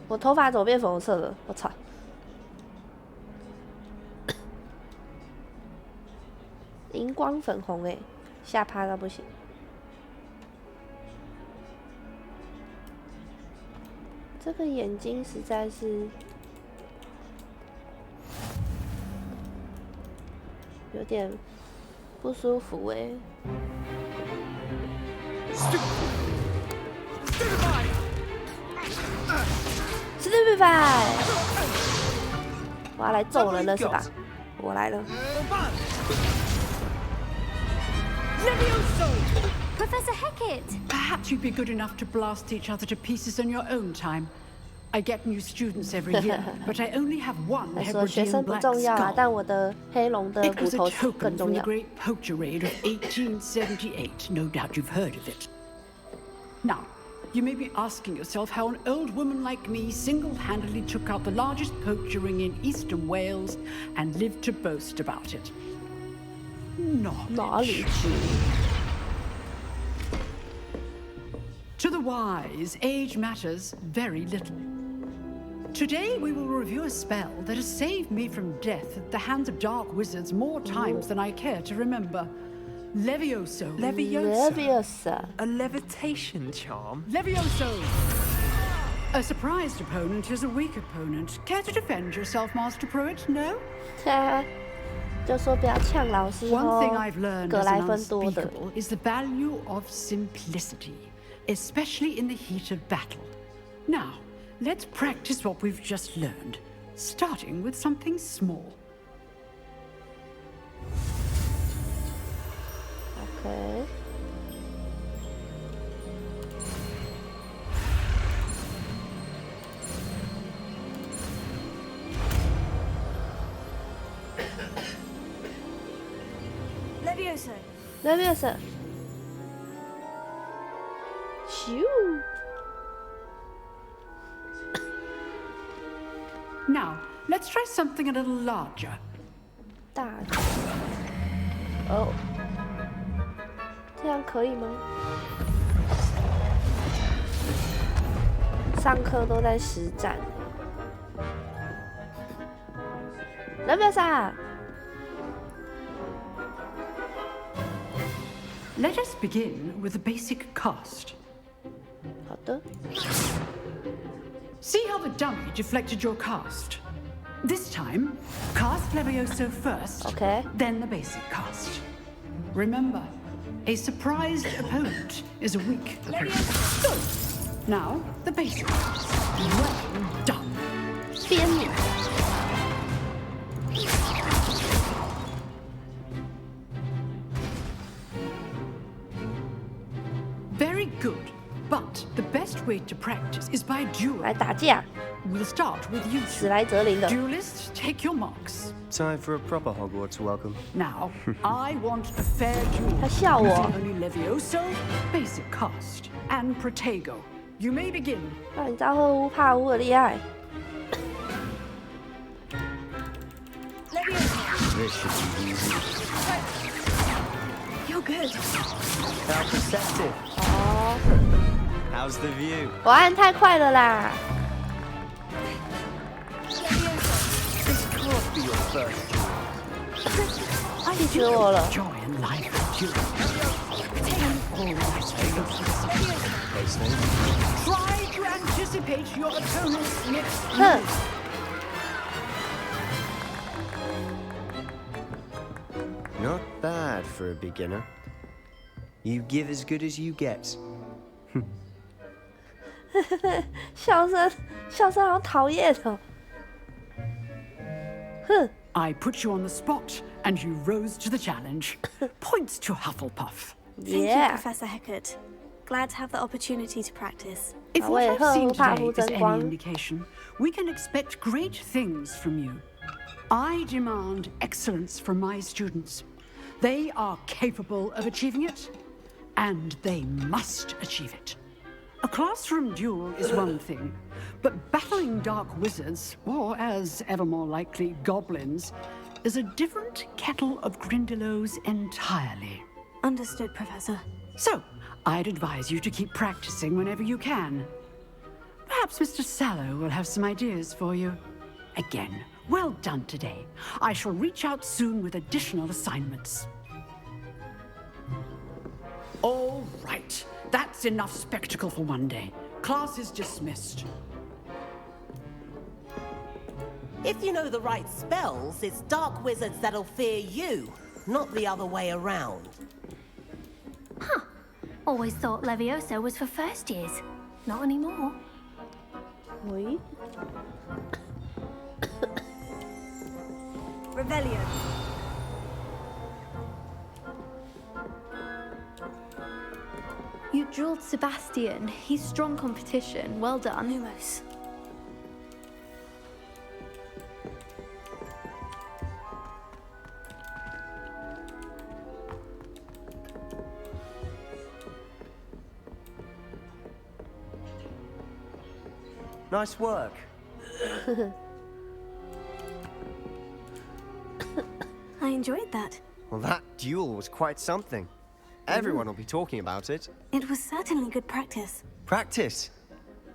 我头发怎么变粉红色了？我操！荧光粉红哎，吓趴到不行。这个眼睛实在是有点不舒服哎。Stupefy！ 我要来揍人了是吧？我来了。Professor Hecat! Perhaps you'd be good enough to blast each other to pieces on your own time. I get new students every year, but I only have one Hebridean black skull. It was a token from the great poacher raid of 1878. No doubt you've heard of it. Now, you may be asking yourself how an old woman like me single-handedly took out the largest poacher ring in eastern Wales and lived to boast about it. knowledge. To the wise, age matters very little. Today we will review a spell that has saved me from death at the hands of dark wizards more times than I care to remember. Levioso. Leviosa. A levitation charm? Levioso. A surprised opponent is a weak opponent. Care to defend yourself, Master Pruitt? No? 就说不要呛老师哦。 One thing I've learned 格 as 莱 an 芬多的。 unspeakable is the value of simplicity, especially in the heat of battle. Now, let's practice what we've just learned, starting with something small. Okay. Levioso. Leviosa. Shoo. Now, let's try something a little larger. 大的。哦。这样可以吗？上课都在实战。Leviosa. Let us begin with the basic cast. 好的。 See how the dummy deflected your cast? This time, cast Levioso first, okay. Then the basic cast. Remember, a surprised opponent is a weak opponent. Good. Now, the basic cast. Well done. Very good. But the best way to practice is by duel. 来打架。 We'll start with you. 史莱哲林的。 Duelists, take your marks. Time for a proper Hogwarts welcome. Now, I want a fair duel. 他笑我。 Only Levioso, basic cast, and Protego. You may begin. 那你知道赫乎帕呼的厉害。 This should be easy. You're good. How perceptive. 哦。 How's the view? 我按太快了啦。 This can't be your first duel. 气死我了。 Joy in life. Try to anticipate your opponent's next move. Not bad for a beginner. You give as good as you get. 笑声好讨厌哦。哼。 I put you on the spot, and you rose to the challenge. Points to Hufflepuff. Thank you, Professor Hecat. Glad to have the opportunity to practice. If what I've seen today is any indication, we can expect great things from you. I demand excellence from my students. They are capable of achieving it, and they must achieve it. A classroom duel is one thing, but battling dark wizards, or as ever more likely, goblins, is a different kettle of Grindylows entirely. Understood, Professor. So, I'd advise you to keep practicing whenever you can. Perhaps Mr. Sallow will have some ideas for you. Again, well done today. I shall reach out soon with additional assignments. All right. That's enough spectacle for one day. Class is dismissed. If you know the right spells, it's dark wizards that'll fear you, not the other way around. Huh. Always thought Levioso was for first years. Not anymore. Oui. Rebellion. You drilled Sebastian. He's strong competition. Well done. Lumos. Nice work. I enjoyed that. Well, that duel was quite something. Everyone will be talking about it. It was certainly good practice. Practice?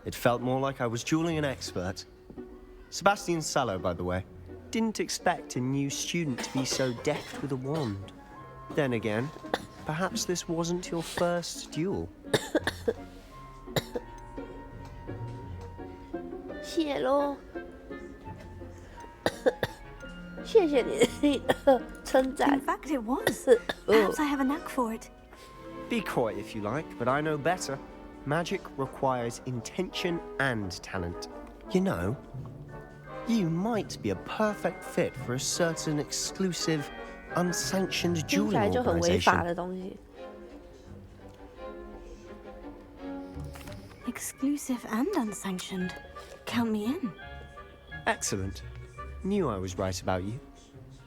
It felt more like I was dueling an expert. Sebastian Sallow, by the way, didn't expect a new student to be so deft with a wand. Then again, perhaps this wasn't your first duel. 谢喽，谢谢你的称赞。 In fact, it was. Perhaps I have a knack for it. Be coy if you like, but I know better. Magic requires intention and talent. You know, you might be a perfect fit for a certain exclusive, unsanctioned 听起来 dueling 就很违法 organization. 的东西。 Exclusive and unsanctioned. Count me in. Excellent. Knew I was right about you.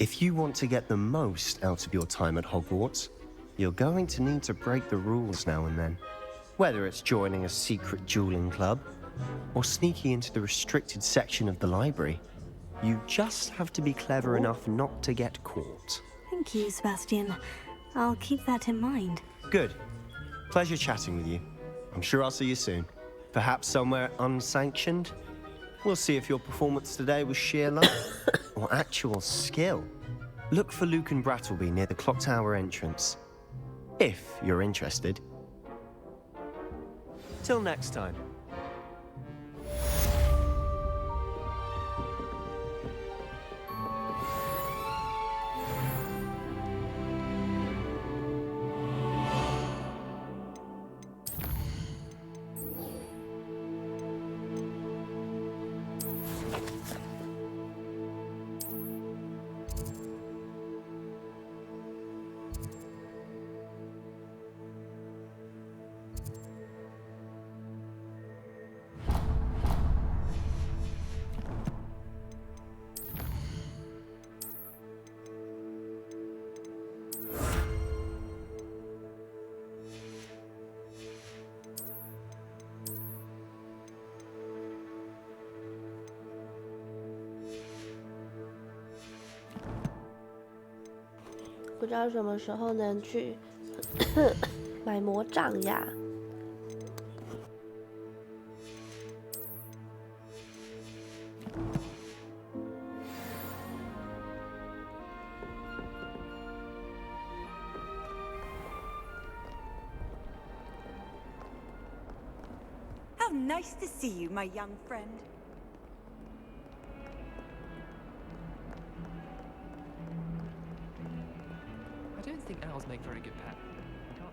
If you want to get the most out of your time at Hogwarts, you're going to need to break the rules now and then. Whether it's joining a secret dueling club or sneaking into the restricted section of the library, you just have to be clever enough not to get caught. Thank you, Sebastian. I'll keep that in mind. Good. Pleasure chatting with you. I'm sure I'll see you soon. Perhaps somewhere unsanctioned? We'll see if your performance today was sheer luck or actual skill. Look for Luke and Brattleby near the clock tower entrance. If you're interested. Till next time. 不知道什么时候能去买魔杖呀。How nice to see you, my young friend. I don't think owls make very good pets. How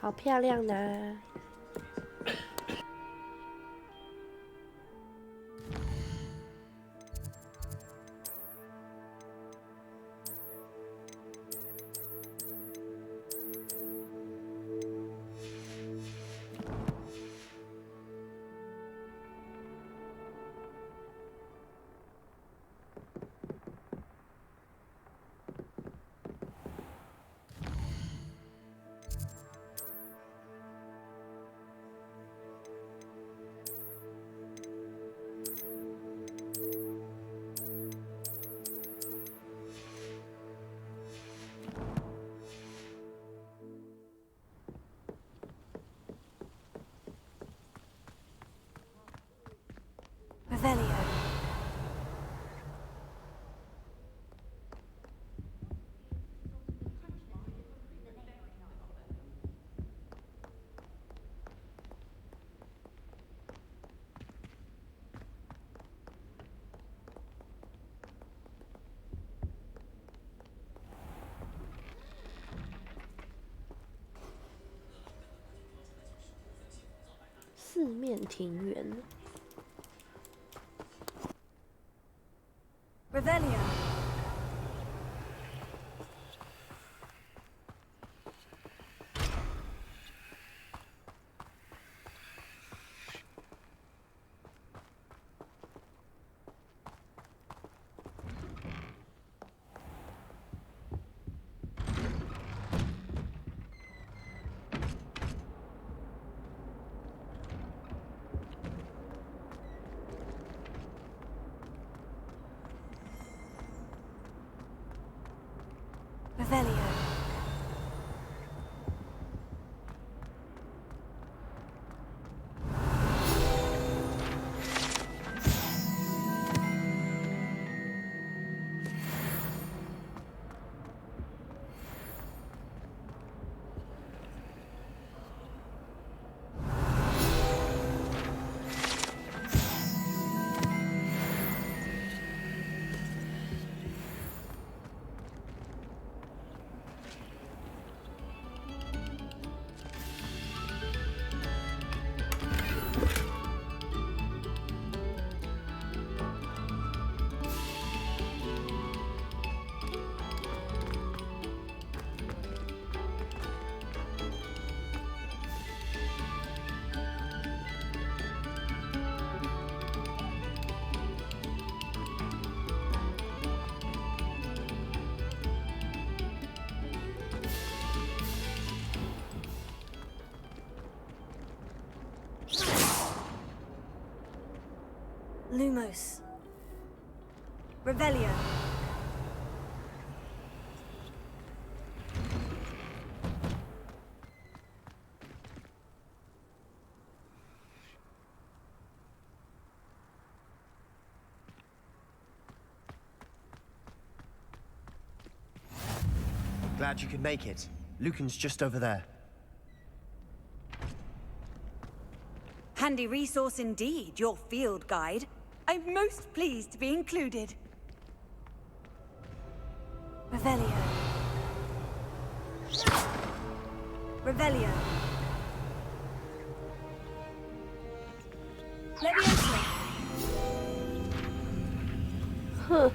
好漂亮呢！四面庭园。Revelio. Revelio. Lumos. Revelio. Glad you could make it. Lucan's just over there. Handy resource indeed, your field guide. I'm most pleased to be included. Revelio. Revelio. Leviosa. 哼，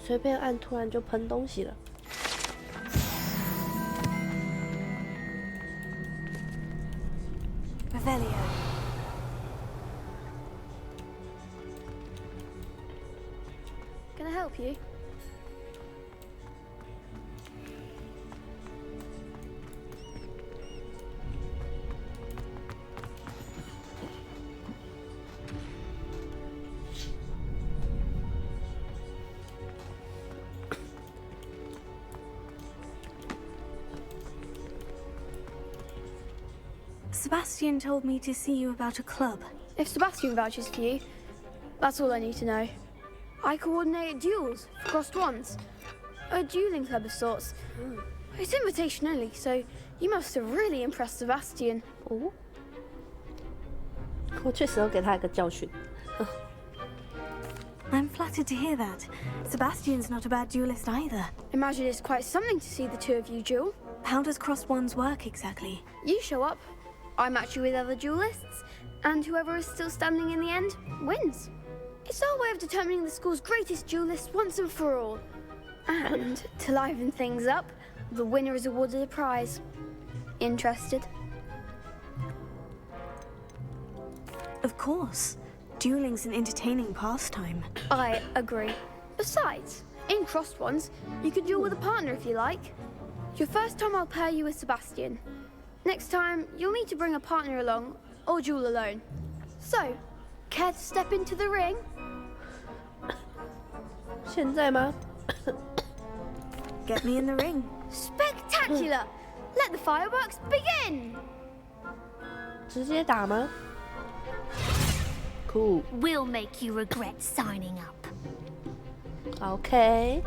随便按，突然就喷东西了。Revelio. Can I help you? Sebastian told me to see you about a club. If Sebastian vouches for you, that's all I need to know. I coordinate duels for crossed ones. A dueling club of sorts. It's invitation only, so you must have really impressed Sebastian. 哦，我确实要给他一个教训。I'm flattered to hear that. Sebastian's not a bad duelist either. Imagine it's quite something to see the two of you duel. How does crossed ones work exactly? You show up, I match you with other duelists, and whoever is still standing in the end wins. It's our way of determining the school's greatest duelist once and for all. And to liven things up, the winner is awarded a prize. Interested? Of course. Dueling's an entertaining pastime. I agree. Besides, in crossed ones, you can duel with a partner if you like. Your first time I'll pair you with Sebastian. Next time, you'll need to bring a partner along, or duel alone. So, care to step into the ring? 现在吗？ Get me in the ring. Spectacular! Let the fireworks begin! 直接打吗？ Cool. We'll make you regret signing up. Okay.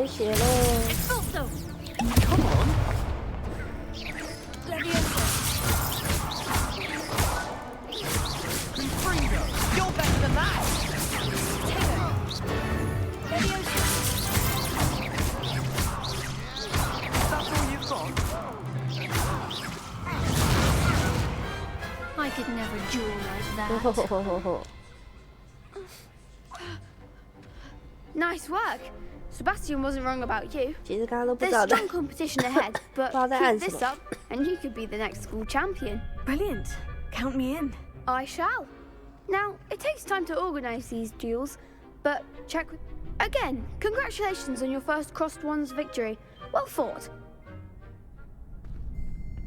血喽。Come on. You're better than that. That's all you've got? I could never duel like that. Nice work. Sebastian wasn't wrong about you. There's strong strong competition ahead, but keep this up and you could be the next school champion. Brilliant. Count me in. I shall. Now, it takes time to organise these duels, but check with... Again, congratulations on your first Crossed Wands victory. Well fought.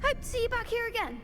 Hope to see you back here again.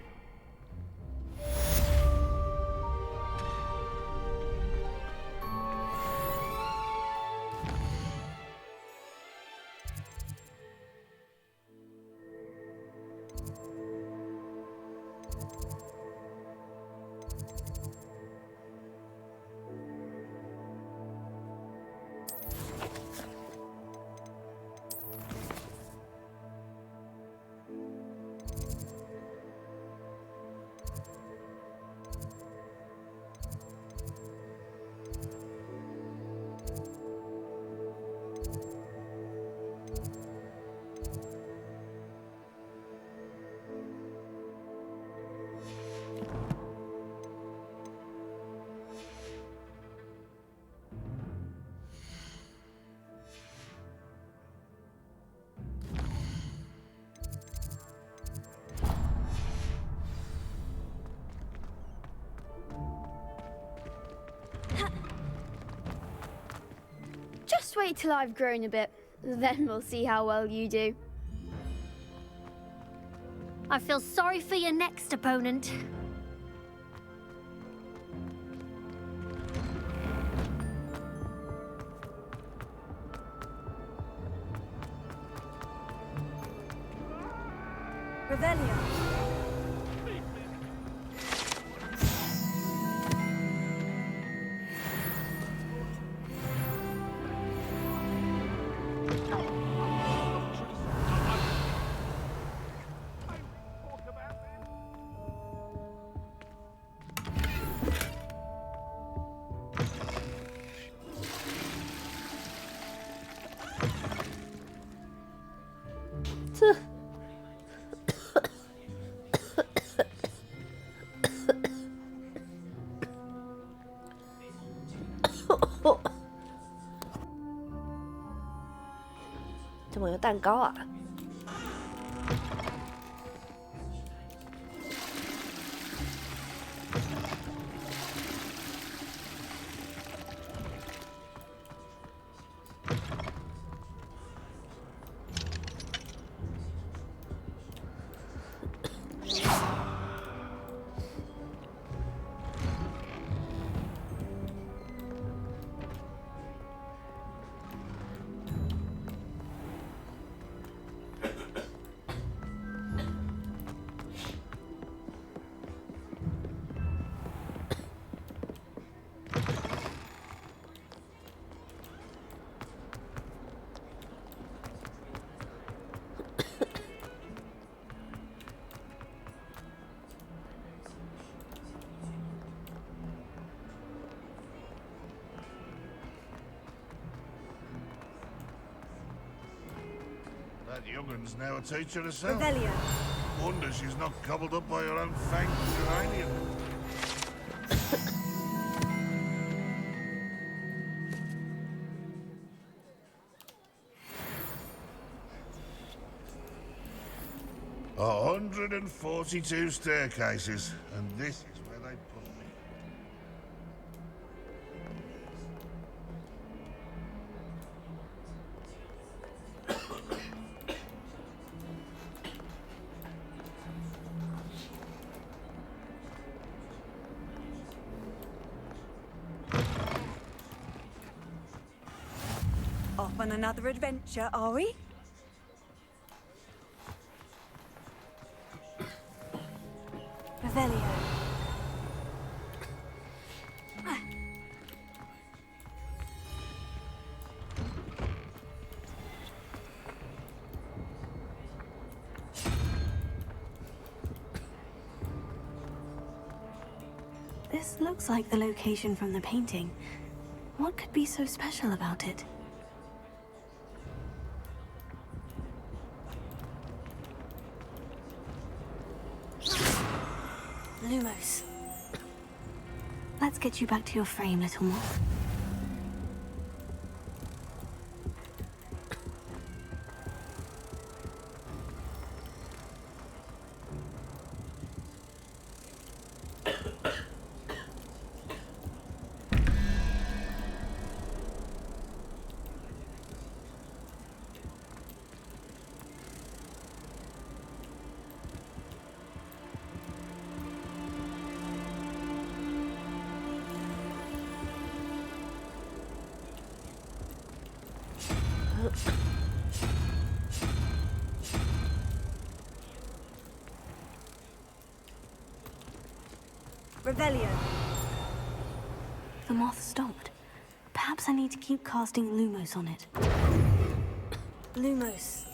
Just wait till I've grown a bit, then we'll see how well you do. I feel sorry for your next opponent. Revelio. Oh. 怎么有蛋糕啊？That young'un's now a teacher herself. Revelio. Wonder she's not gobbled up by her own fanged geranium. A 142 staircases, and this is where they put me. Off on another adventure, are we? Revelio. This looks like the location from the painting. What could be so special about it? Lumos. Let's get you back to your frame, little moth. Revelio. The moth stopped. Perhaps I need to keep casting Lumos on it. Lumos.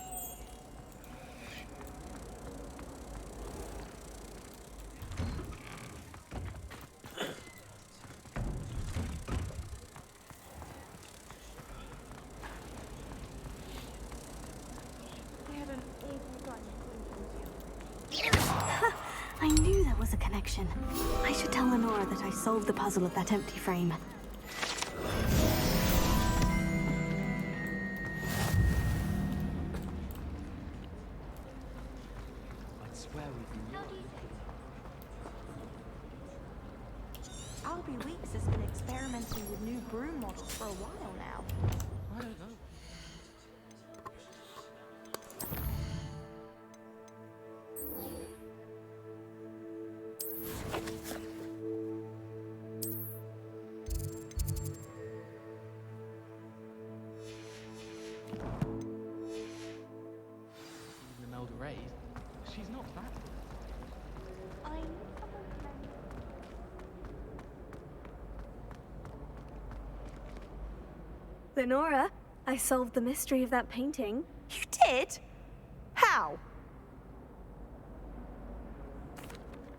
I knew there was a connection. I should tell Lenora that I solved the puzzle of that empty frame. I'd swear we've been... Albie Weeks has been experimenting with new broom models for a while now. I don't know. She's not bad. Lenora, I solved the mystery of that painting. You did? How?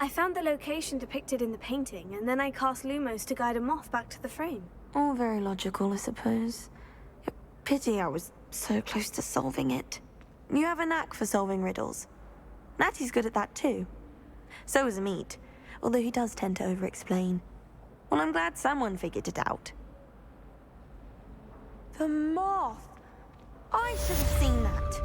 I found the location depicted in the painting, and then I cast Lumos to guide a moth back to the frame. All very logical, I suppose. Pity I was so close to solving it. You have a knack for solving riddles. Natty's good at that too. So is Amit, although he does tend to over-explain. Well, I'm glad someone figured it out. The moth! I should have seen that.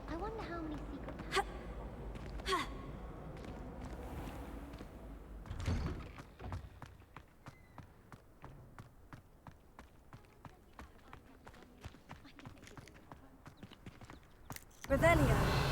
I wonder how many secret Revelio.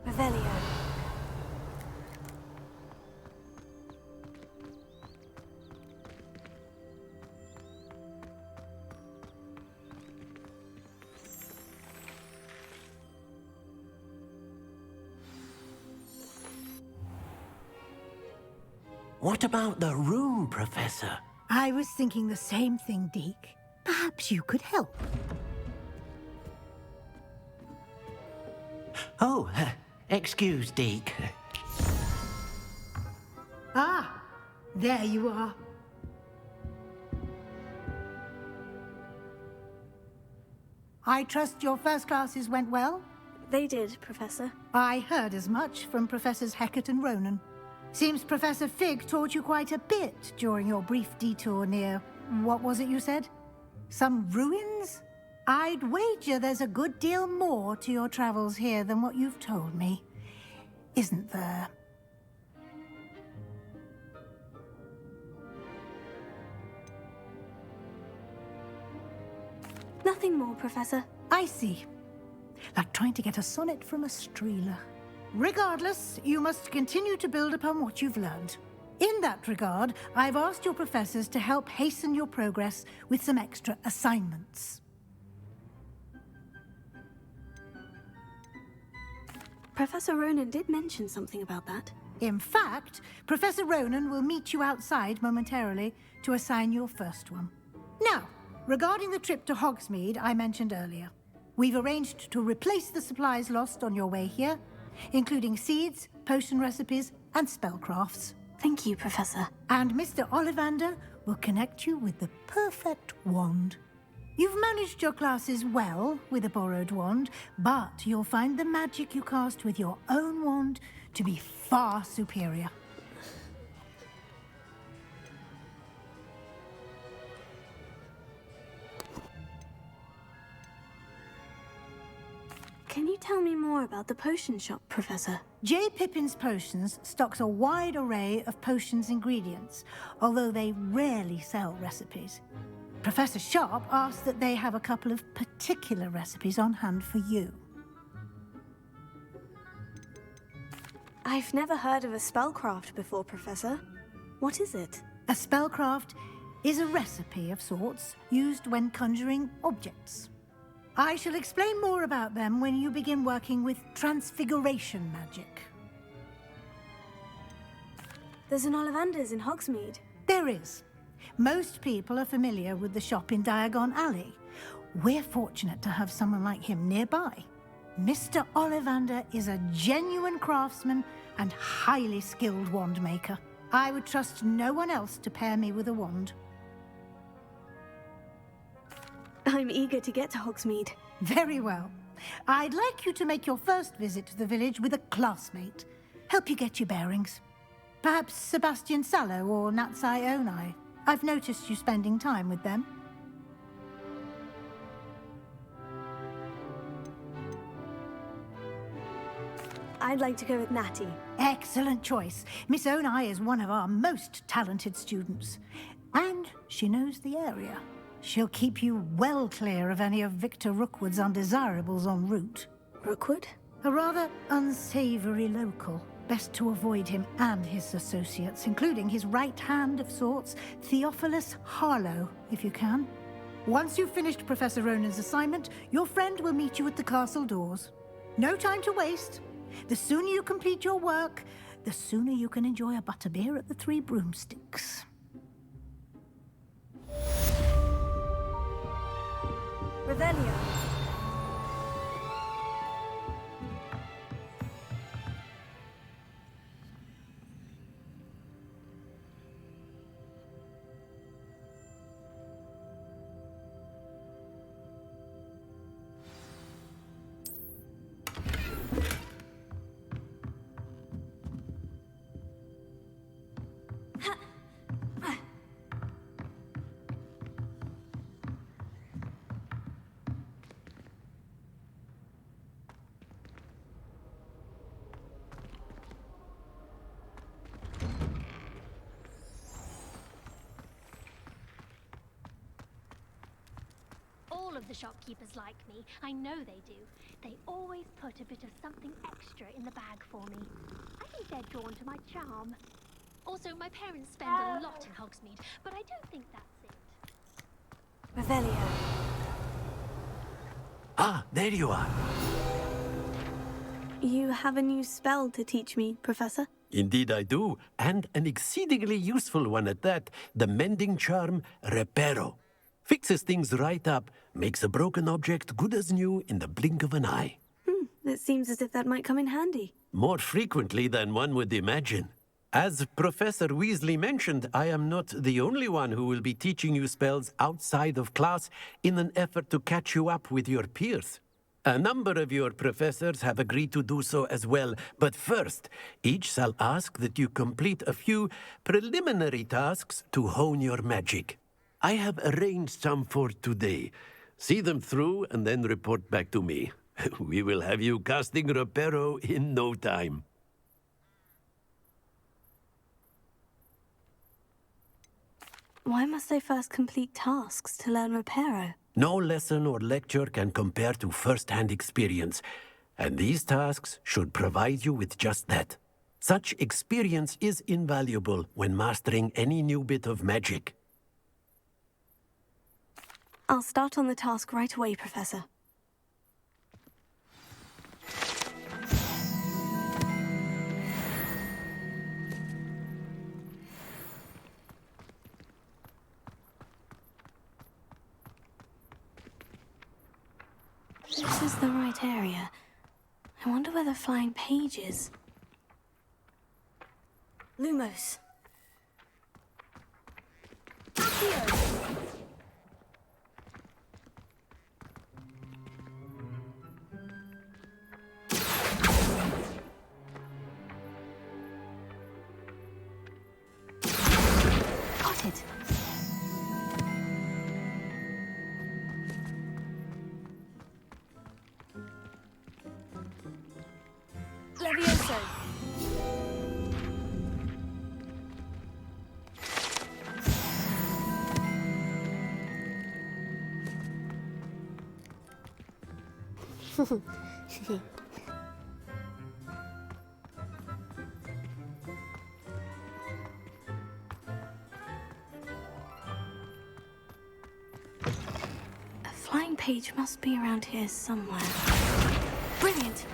Revelio. What about the room, Professor? I was thinking the same thing, Deke. Perhaps you could help. Oh, excuse, Deke. Ah, there you are. I trust your first classes went well? They did, Professor. I heard as much from Professors Hecat and Ronan. Seems Professor Fig taught you quite a bit during your brief detour near... what was it you said? Some ruins? I'd wager there's a good deal more to your travels here than what you've told me. Isn't there? Nothing more, Professor. I see. Like trying to get a sonnet from a streeler. Regardless, you must continue to build upon what you've learned. In that regard, I've asked your professors to help hasten your progress with some extra assignments. Professor Ronan did mention something about that. In fact, Professor Ronan will meet you outside momentarily to assign your first one. Now, regarding the trip to Hogsmeade I mentioned earlier, we've arranged to replace the supplies lost on your way here, including seeds, potion recipes, and spellcrafts. Thank you, Professor. And Mr. Ollivander will connect you with the perfect wand. You've managed your classes well with a borrowed wand, but you'll find the magic you cast with your own wand to be far superior. Can you tell me more about the potion shop, Professor? J. Pippin's Potions stocks a wide array of potions ingredients, although they rarely sell recipes. Professor Sharp asks that they have a couple of particular recipes on hand for you. I've never heard of a spellcraft before, Professor. What is it? A spellcraft is a recipe of sorts used when conjuring objects. I shall explain more about them when you begin working with transfiguration magic. There's an Ollivander's in Hogsmeade. There is. Most people are familiar with the shop in Diagon Alley. We're fortunate to have someone like him nearby. Mr. Ollivander is a genuine craftsman and highly skilled wand maker. I would trust no one else to pair me with a wand. I'm eager to get to Hogsmeade. Very well. I'd like you to make your first visit to the village with a classmate. Help you get your bearings. Perhaps Sebastian Sallow or Natsai Onai. I've noticed you spending time with them. I'd like to go with Natty. Excellent choice. Miss Onai is one of our most talented students. And she knows the area. She'll keep you well clear of any of Victor Rookwood's undesirables en route. Rookwood? A rather unsavory local. Best to avoid him and his associates, including his right hand of sorts, Theophilus Harlow, if you can. Once you've finished Professor Ronan's assignment, your friend will meet you at the castle doors. No time to waste. The sooner you complete your work, the sooner you can enjoy a butterbeer at the Three Broomsticks. Revelio. All of the shopkeepers like me. I know they do. They always put a bit of something extra in the bag for me. I think they're drawn to my charm. Also, my parents spend a lot in Hogsmeade, but I don't think that's it. Revelio. Ah, there you are. You have a new spell to teach me, Professor? Indeed I do, and an exceedingly useful one at that. The mending charm, Reparo. Fixes things right up, makes a broken object good as new in the blink of an eye. It seems as if that might come in handy. More frequently than one would imagine. As Professor Weasley mentioned, I am not the only one who will be teaching you spells outside of class in an effort to catch you up with your peers. A number of your professors have agreed to do so as well, but first, each shall ask that you complete a few preliminary tasks to hone your magic. I have arranged some for today. See them through and then report back to me. We will have you casting Reparo in no time. Why must I first complete tasks to learn Reparo? No lesson or lecture can compare to first-hand experience, and these tasks should provide you with just that. Such experience is invaluable when mastering any new bit of magic. I'll start on the task right away, Professor. This is the right area. I wonder where the flying page is. Lumos. Accio! Got it. Levioso. A flying page must be around here somewhere. Brilliant!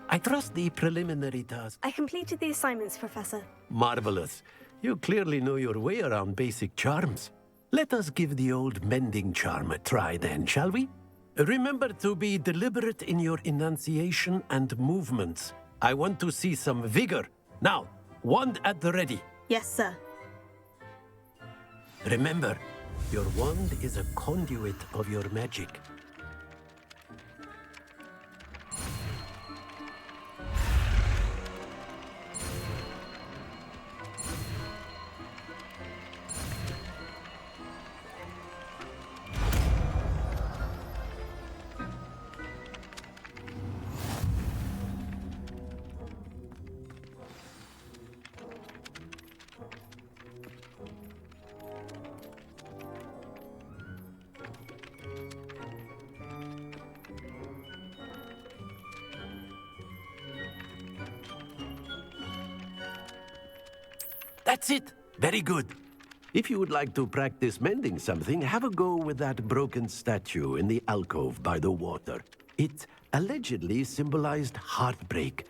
I trust the preliminary task. I completed the assignments, Professor. Marvelous. You clearly know your way around basic charms. Let us give the old mending charm a try then, shall we? Remember to be deliberate in your enunciation and movements. I want to see some vigor. Now, wand at the ready. Yes, sir. Remember, your wand is a conduit of your magic. That's it. Very good. If you would like to practice mending something, have a go with that broken statue in the alcove by the water. It allegedly symbolized heartbreak.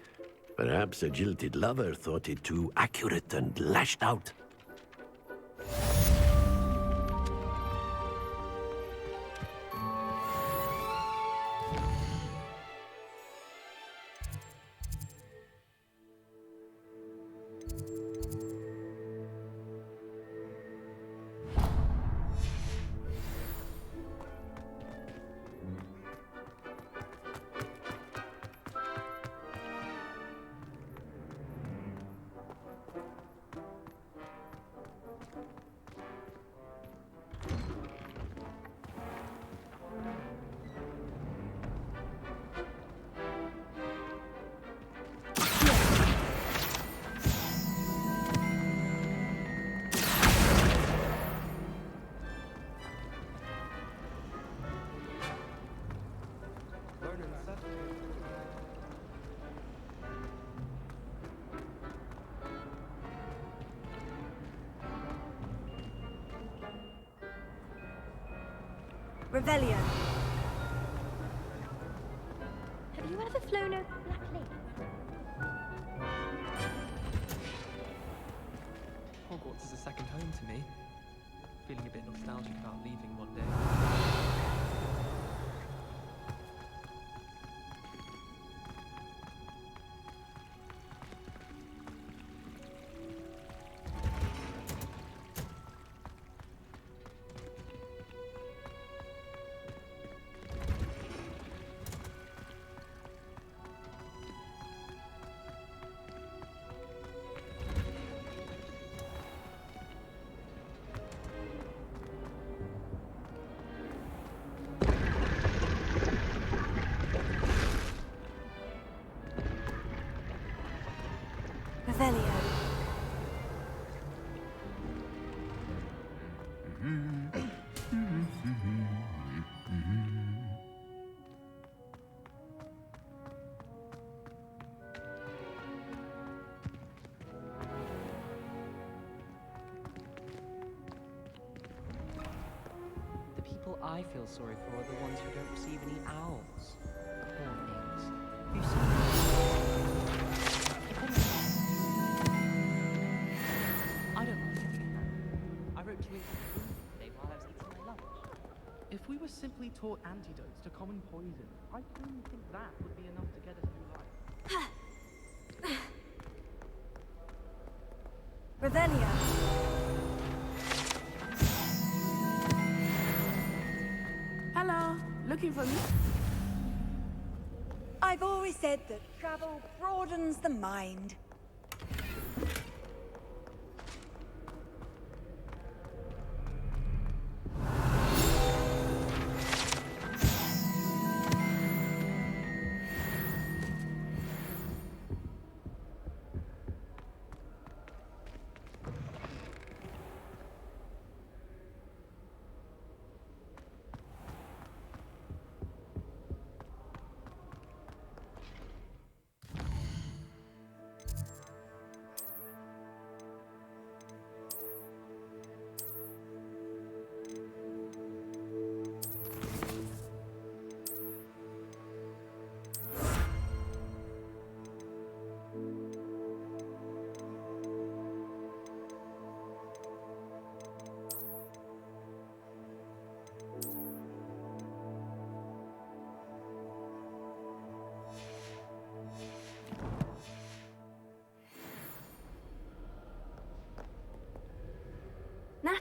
Perhaps a jilted lover thought it too accurate and lashed out. Revelio. Have you ever flown over Black Lake? Hogwarts is a second home to me. Feeling a bit nostalgic about leaving one day. Revelio. The people I feel sorry for are the ones who don't receive any owls. Poor things. You I don't mind getting it now. I wrote to you today while I was eating my lunch. If we were simply taught antidotes to common poison, I couldn't think that would be enough to get us through life. Revelio. Hello, looking for me? I've always said that travel broadens the mind.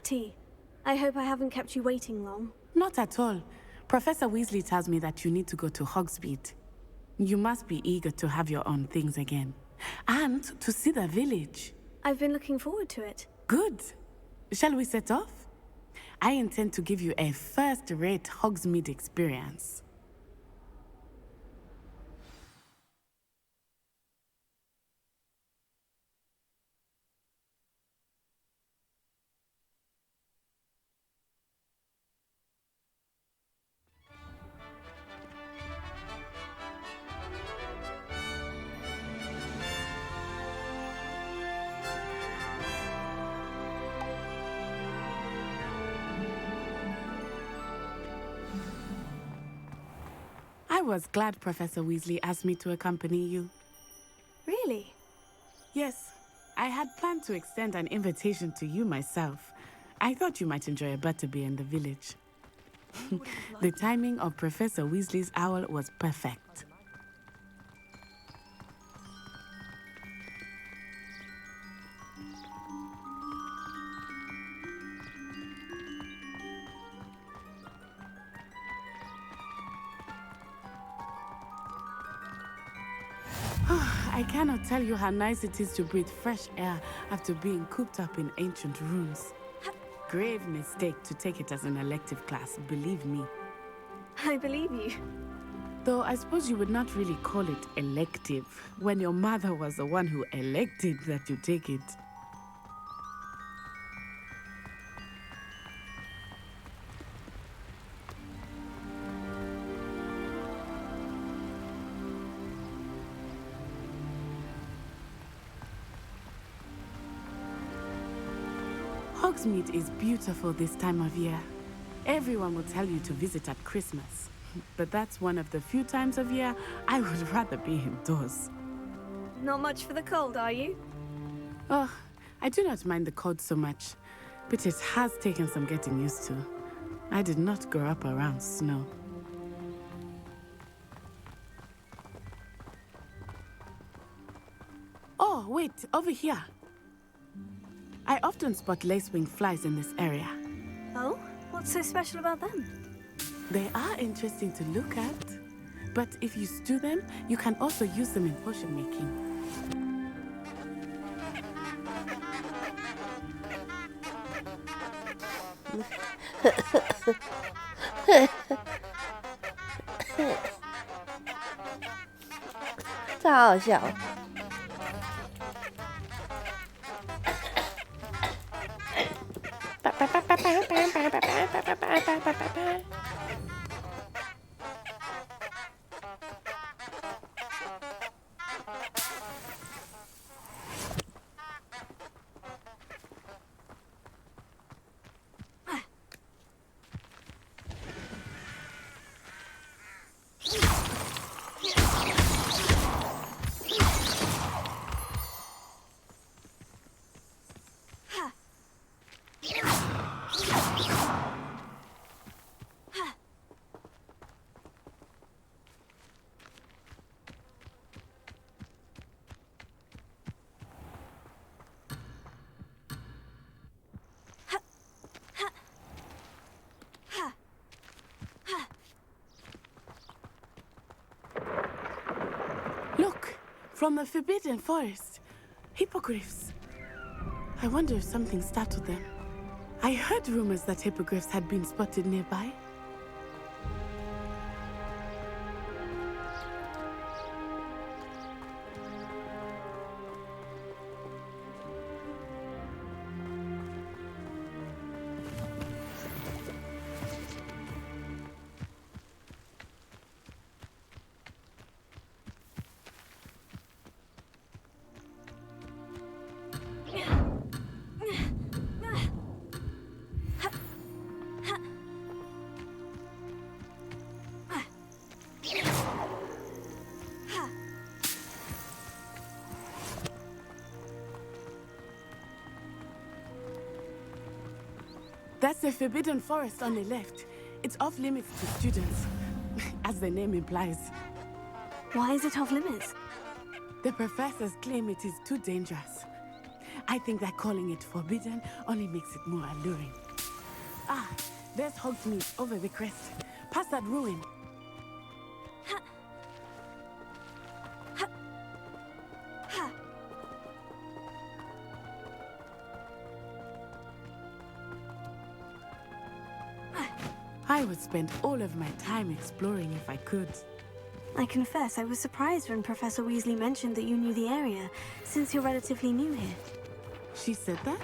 tea. I hope I haven't kept you waiting long. Not at all. Professor Weasley tells me that you need to go to Hogsmeade. You must be eager to have your own things again. And to see the village. I've been looking forward to it. Good. Shall we set off? I intend to give you a first-rate Hogsmeade experience. I was glad Professor Weasley asked me to accompany you. Really? Yes. I had planned to extend an invitation to you myself. I thought you might enjoy a butterbeer in the village. The timing of Professor Weasley's owl was perfect. I cannot tell you how nice it is to breathe fresh air after being cooped up in ancient rooms. Grave mistake to take it as an elective class, believe me. I believe you. Though I suppose you would not really call it elective when your mother was the one who elected that you take it. Hogsmeade is beautiful this time of year. Everyone will tell you to visit at Christmas. But that's one of the few times of year I would rather be indoors. Not much for the cold, are you? Oh, I do not mind the cold so much, but it has taken some getting used to. I did not grow up around snow. Oh, wait, over here. I often spot lacewing flies in this area. Oh? What's so special about them? They are interesting to look at. But if you stew them, you can also use them in potion making.这好好笑。Look, from the Forbidden Forest. Hippogriffs. I wonder if something startled them. I heard rumors that hippogriffs had been spotted nearby. That's the Forbidden Forest on the left. It's off limits to students, as the name implies. Why is it off limits? The professors claim it is too dangerous. I think that calling it forbidden only makes it more alluring. Ah, there's Hogsmeade over the crest. Past that ruin. I would spend all of my time exploring if I could. I confess I was surprised when Professor Weasley mentioned that you knew the area, since you're relatively new here. She said that?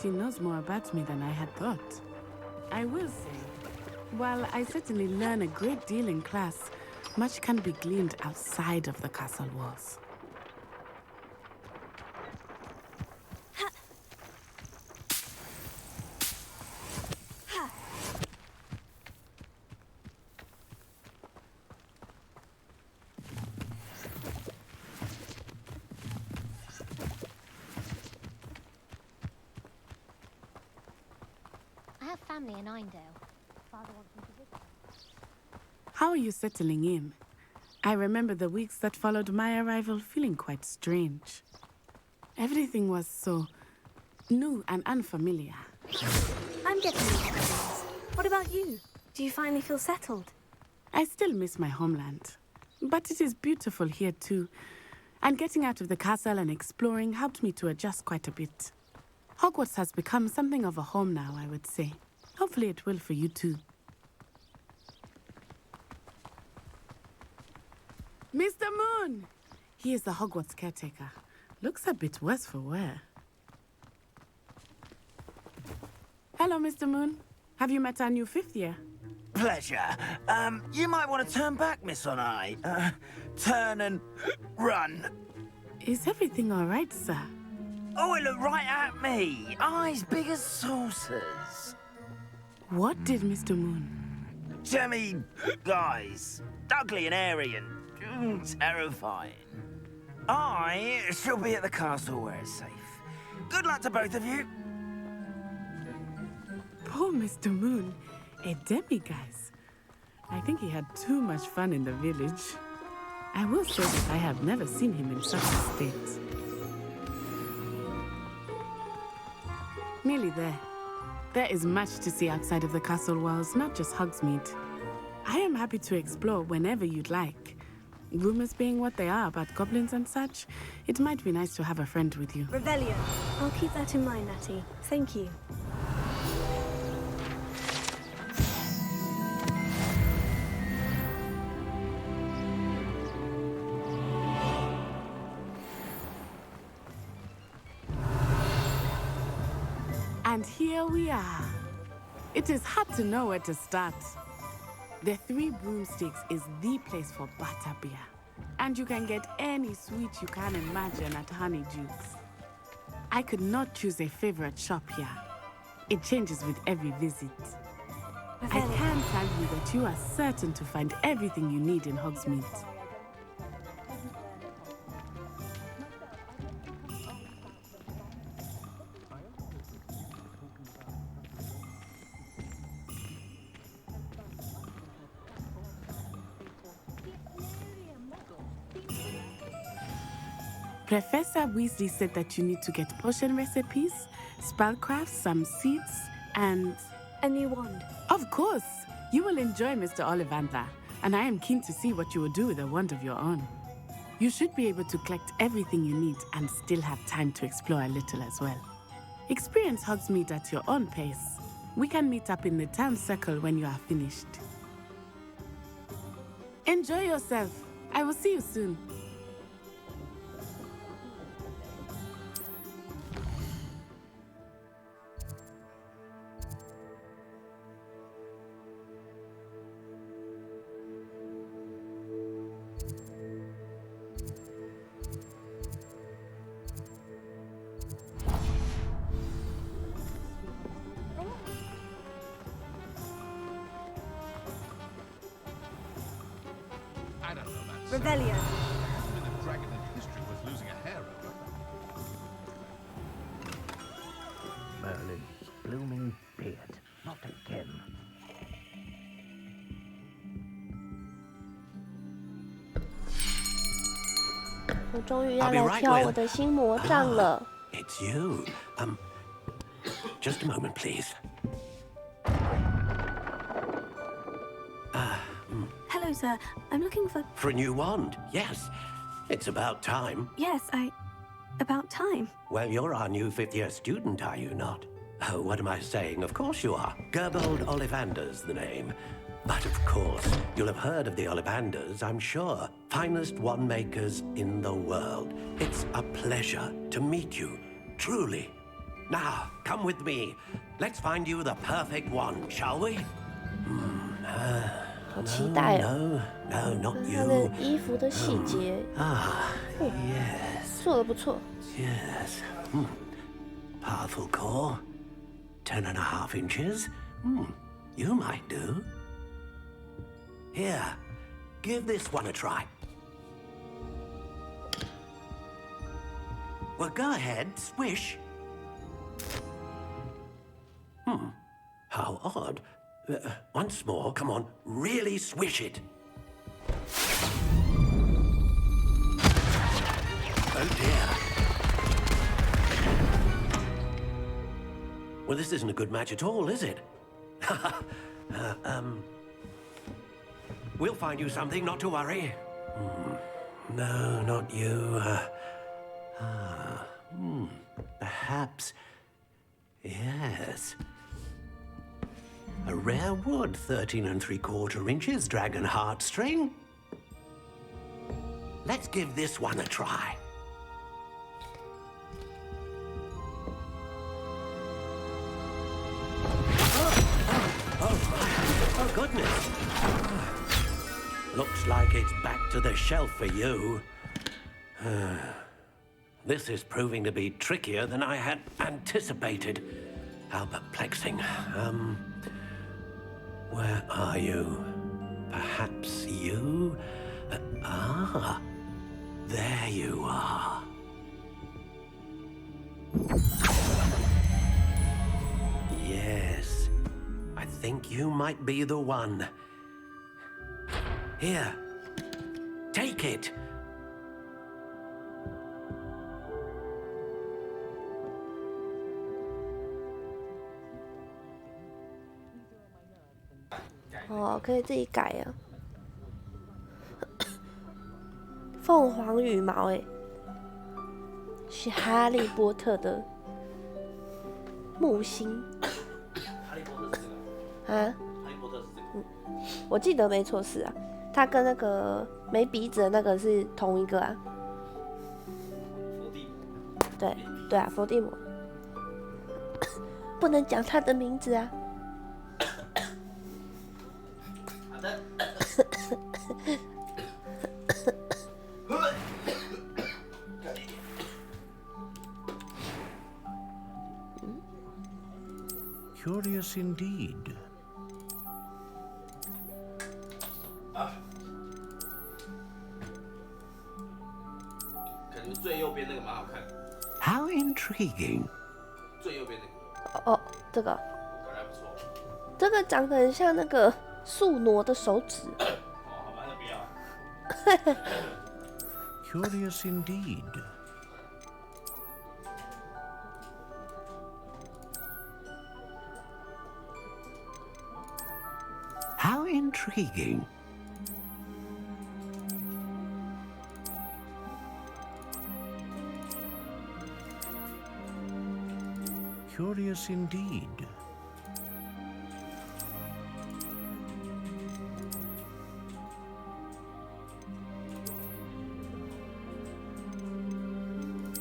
She knows more about me than I had thought. I will say, while I certainly learn a great deal in class, much can be gleaned outside of the castle walls. Family in Eindale. Father wants me to visit. How are you settling in? I remember the weeks that followed my arrival feeling quite strange. Everything was so new and unfamiliar. I'm getting used to things. What about you? Do you finally feel settled? I still miss my homeland, but it is beautiful here too. And getting out of the castle and exploring helped me to adjust quite a bit. Hogwarts has become something of a home now, I would say. Hopefully it will for you too. Mr. Moon! He is the Hogwarts caretaker. Looks a bit worse for wear. Hello, Mr. Moon. Have you met our new 5th year? Pleasure. You might want to turn back, Miss Onai. Turn and run. Is everything all right, sir? Oh, it looked right at me. Eyes big as saucers. What did Mr. Moon? Jemmy, guys. Ugly and airy and terrifying. I shall be at the castle where it's safe. Good luck to both of you. Poor Mr. Moon. A demi-guise. I think he had too much fun in the village. I will say that I have never seen him in such a state. Nearly there. There is much to see outside of the castle walls, not just Hogsmeade. I am happy to explore whenever you'd like. Rumors being what they are about goblins and such, it might be nice to have a friend with you. Revelio. I'll keep that in mind, Natty. Thank you. And here we are. It is hard to know where to start. The Three Broomsticks is the place for butterbeer. And you can get any sweet you can imagine at Honeydukes. I could not choose a favorite shop here. It changes with every visit. I can tell you that you are certain to find everything you need in Hogsmeade. Professor Weasley said that you need to get potion recipes, spellcrafts, some seeds, and... a new wand. Of course! You will enjoy Mr. Ollivander, and I am keen to see what you will do with a wand of your own. You should be able to collect everything you need and still have time to explore a little as well. Experience Hogsmeade at your own pace. We can meet up in the town circle when you are finished. Enjoy yourself. I will see you soon. I don't know about Revelio. There hasn't been a dragon in history worth losing a hair over. Merlin's blooming beard. Not again. 我终于要来挑我的新魔杖了。It's you. Just a moment, please. Hello, sir. I'm looking for... For a new wand, yes. It's about time. Yes, About time. Well, you're our new fifth-year student, are you not? Oh, what am I saying? Of course you are. Gerbold Ollivander's the name. But of course, you'll have heard of the Ollivanders, I'm sure. Finest wand makers in the world. It's a pleasure to meet you, truly. Now, come with me. Let's find you the perfect wand, shall we? 好期待哦 No, not 他的 you. 衣服的细节做得不错。Yes. Powerful core. 10.5 inches. You might do. Here, give this one a try. Well, go ahead, swish. How odd. Once more, come on, really swish it. Oh dear. Well, this isn't a good match at all, is it? We'll find you something, not to worry. No, not you. Perhaps. Yes. A rare wood, 13 3/4 inches, dragon heartstring. Let's give this one a try. Oh, goodness. Looks like it's back to the shelf for you. This is proving to be trickier than I had anticipated. How perplexing. Where are you? Perhaps you? There you are. Yes, I think you might be the one. Here, take it.哦，可以自己改啊。凤凰羽毛，哎，是哈利波特的木星。哈利波特是这个。啊？哈利波特是这个。我记得没错是啊，他跟那个没鼻子的那个是同一个啊。伏地魔。对啊，伏地魔。不能讲他的名字啊。好的。Curious indeed. 可能最右边那个蛮好看。How intriguing. 最右边那个。哦，这个。感觉还不错。这个长得很像那个树挪的手指。哦，好吧，那不要。Curious indeed. How intriguing. Curious indeed.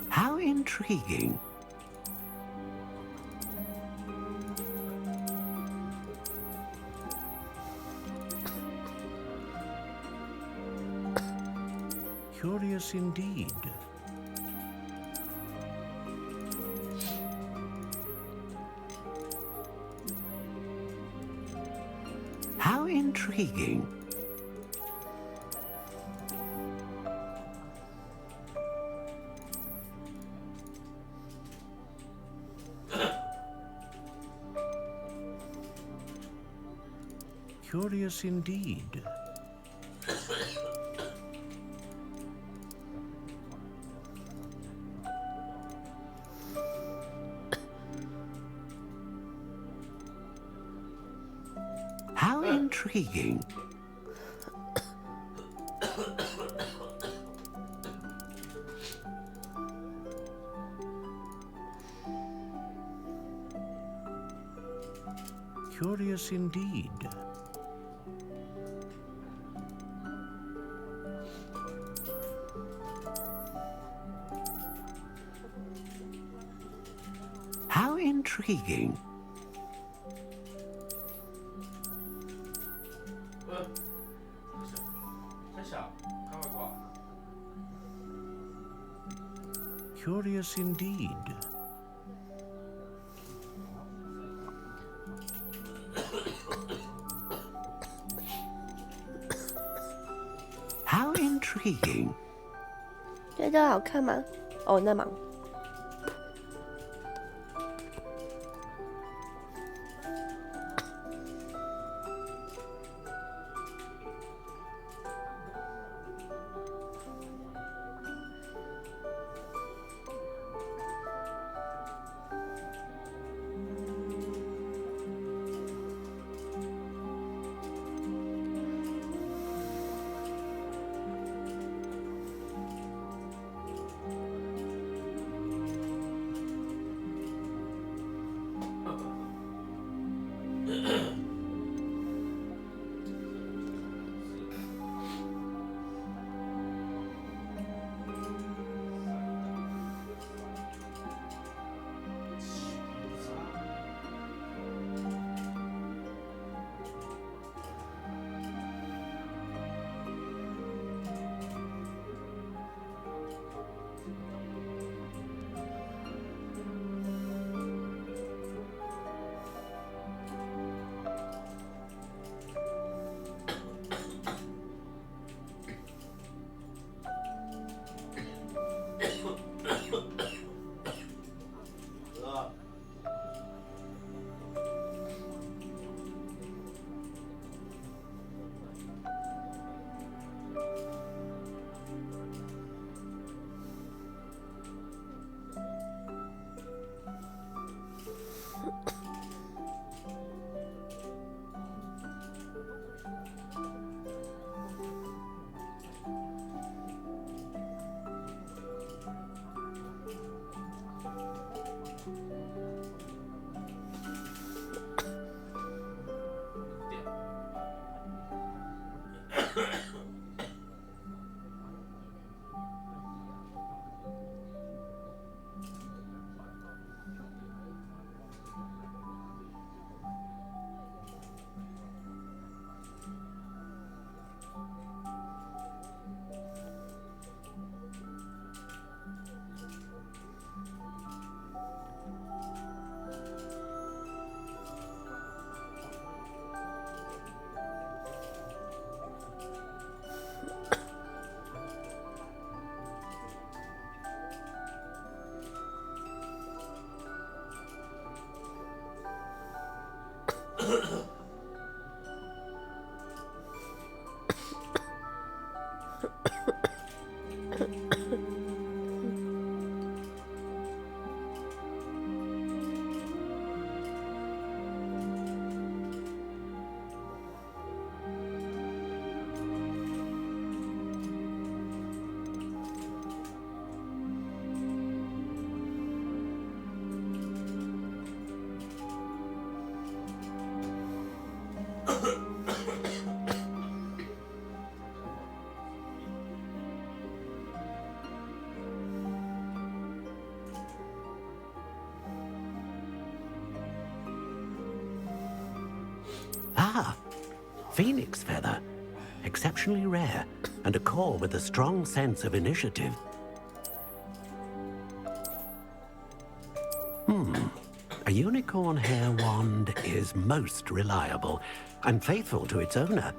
How intriguing. Curious indeed. How intriguing. Curious indeed. intriguing. Curious indeed. How intriguing. Curious indeed. How intriguing. 觉得好看吗？哦，那忙。Ah, phoenix feather. Exceptionally rare, and a core with a strong sense of initiative. A unicorn hair wand is most reliable and faithful to its owner.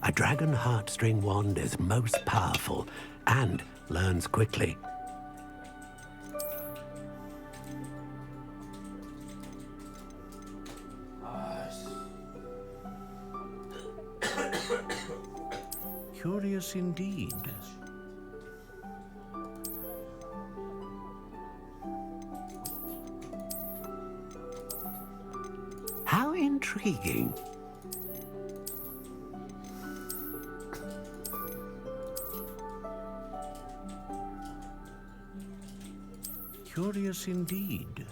A dragon heartstring wand is most powerful and learns quickly. Curious indeed. intriguing. Curious indeed.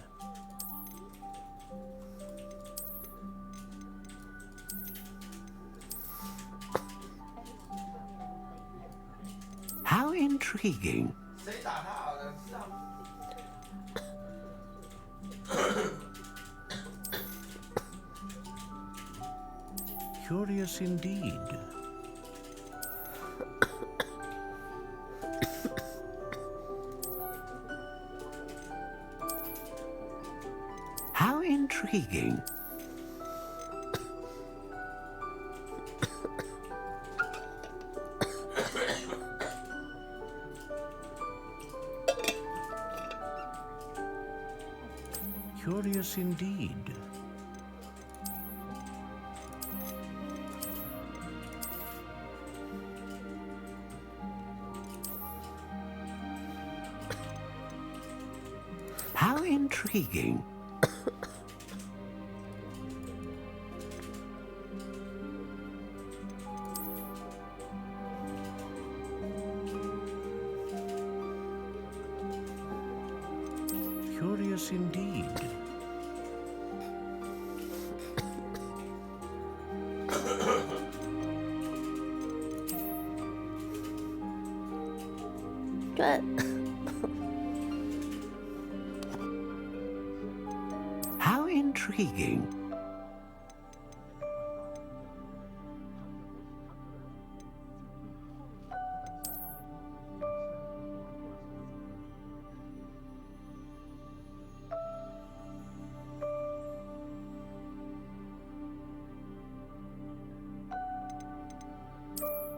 How intriguing. Curious indeed. How intriguing. Curious indeed. How intriguing. Curious indeed. Good. How intriguing.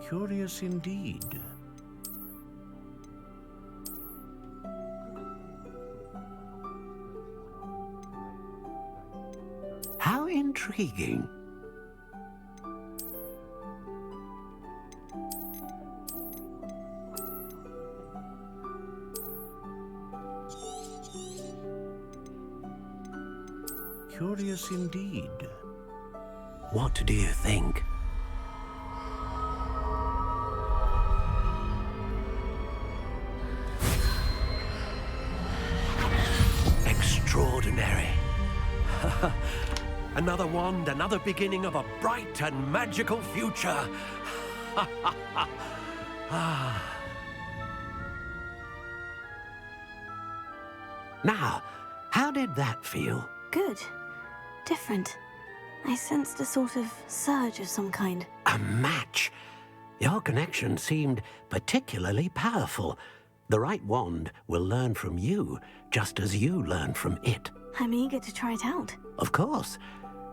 Curious indeed. How intriguing. Curious indeed. What do you think? Extraordinary. Another wand, another beginning of a bright and magical future. Now, how did that feel? Good. Different. I sensed a sort of surge of some kind. A match. Your connection seemed particularly powerful. The right wand will learn from you, just as you learn from it. I'm eager to try it out. Of course.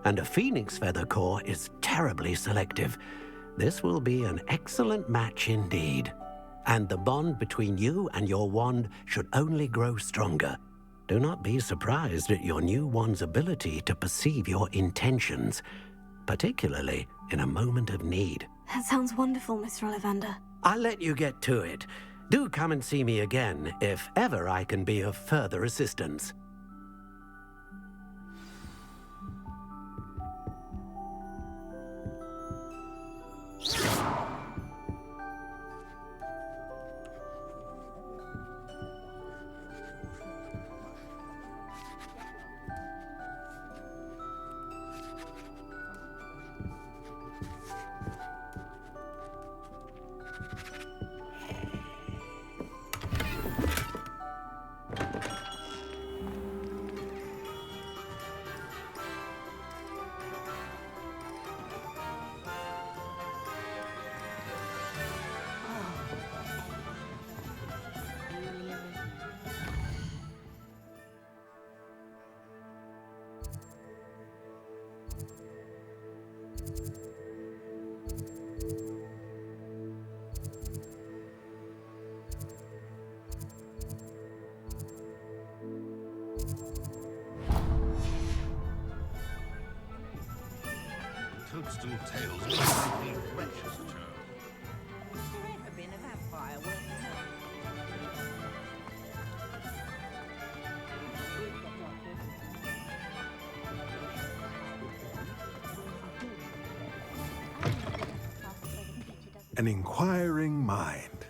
And a phoenix feather core is terribly selective. This will be an excellent match indeed. And the bond between you and your wand should only grow stronger. Do not be surprised at your new wand's ability to perceive your intentions, particularly in a moment of need. That sounds wonderful, Mr. Ollivander. I'll let you get to it. Do come and see me again if ever I can be of further assistance. Toadstool tails are really wretched, Joe. Has there ever been a vampire worth an inquiring mind.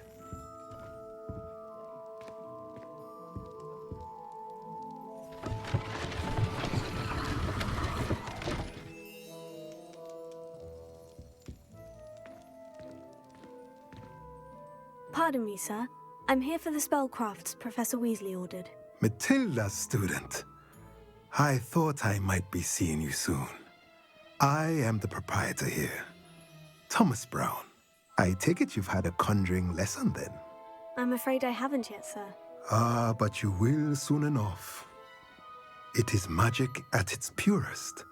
Pardon me, sir. I'm here for the spellcrafts Professor Weasley ordered. Matilda's student. I thought I might be seeing you soon. I am the proprietor here, Thomas Brown. I take it you've had a conjuring lesson then? I'm afraid I haven't yet, sir. Ah, but you will soon enough. It is magic at its purest,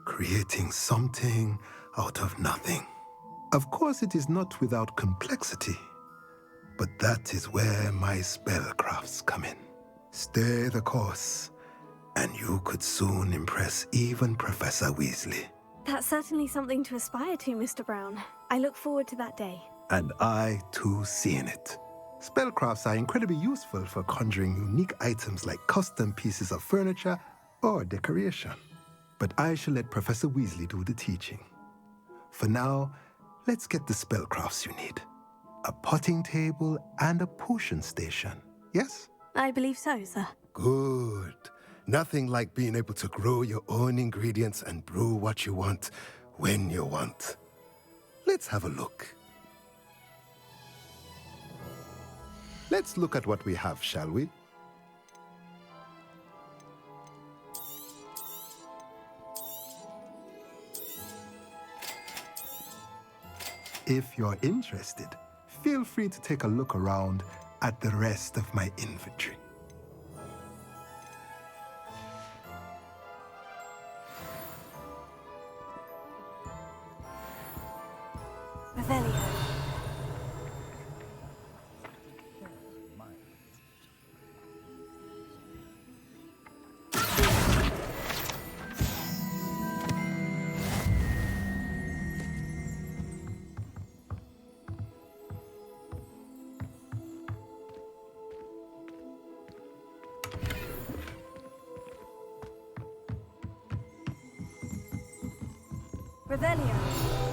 creating something out of nothing. Of course, it is not without complexity, but that is where my spellcrafts come in. Stay the course, and you could soon impress even Professor Weasley. That's certainly something to aspire to, Mr. Brown. I look forward to that day. And I, too, seeing it. Spellcrafts are incredibly useful for conjuring unique items like custom pieces of furniture or decoration. But I shall let Professor Weasley do the teaching. For now, let's get the spellcrafts you need. A potting table and a potion station, yes? I believe so, sir. Good. Nothing like being able to grow your own ingredients and brew what you want when you want. Let's have a look. Let's look at what we have, shall we? If you're interested, feel free to take a look around at the rest of my inventory. Revelio. Revelio.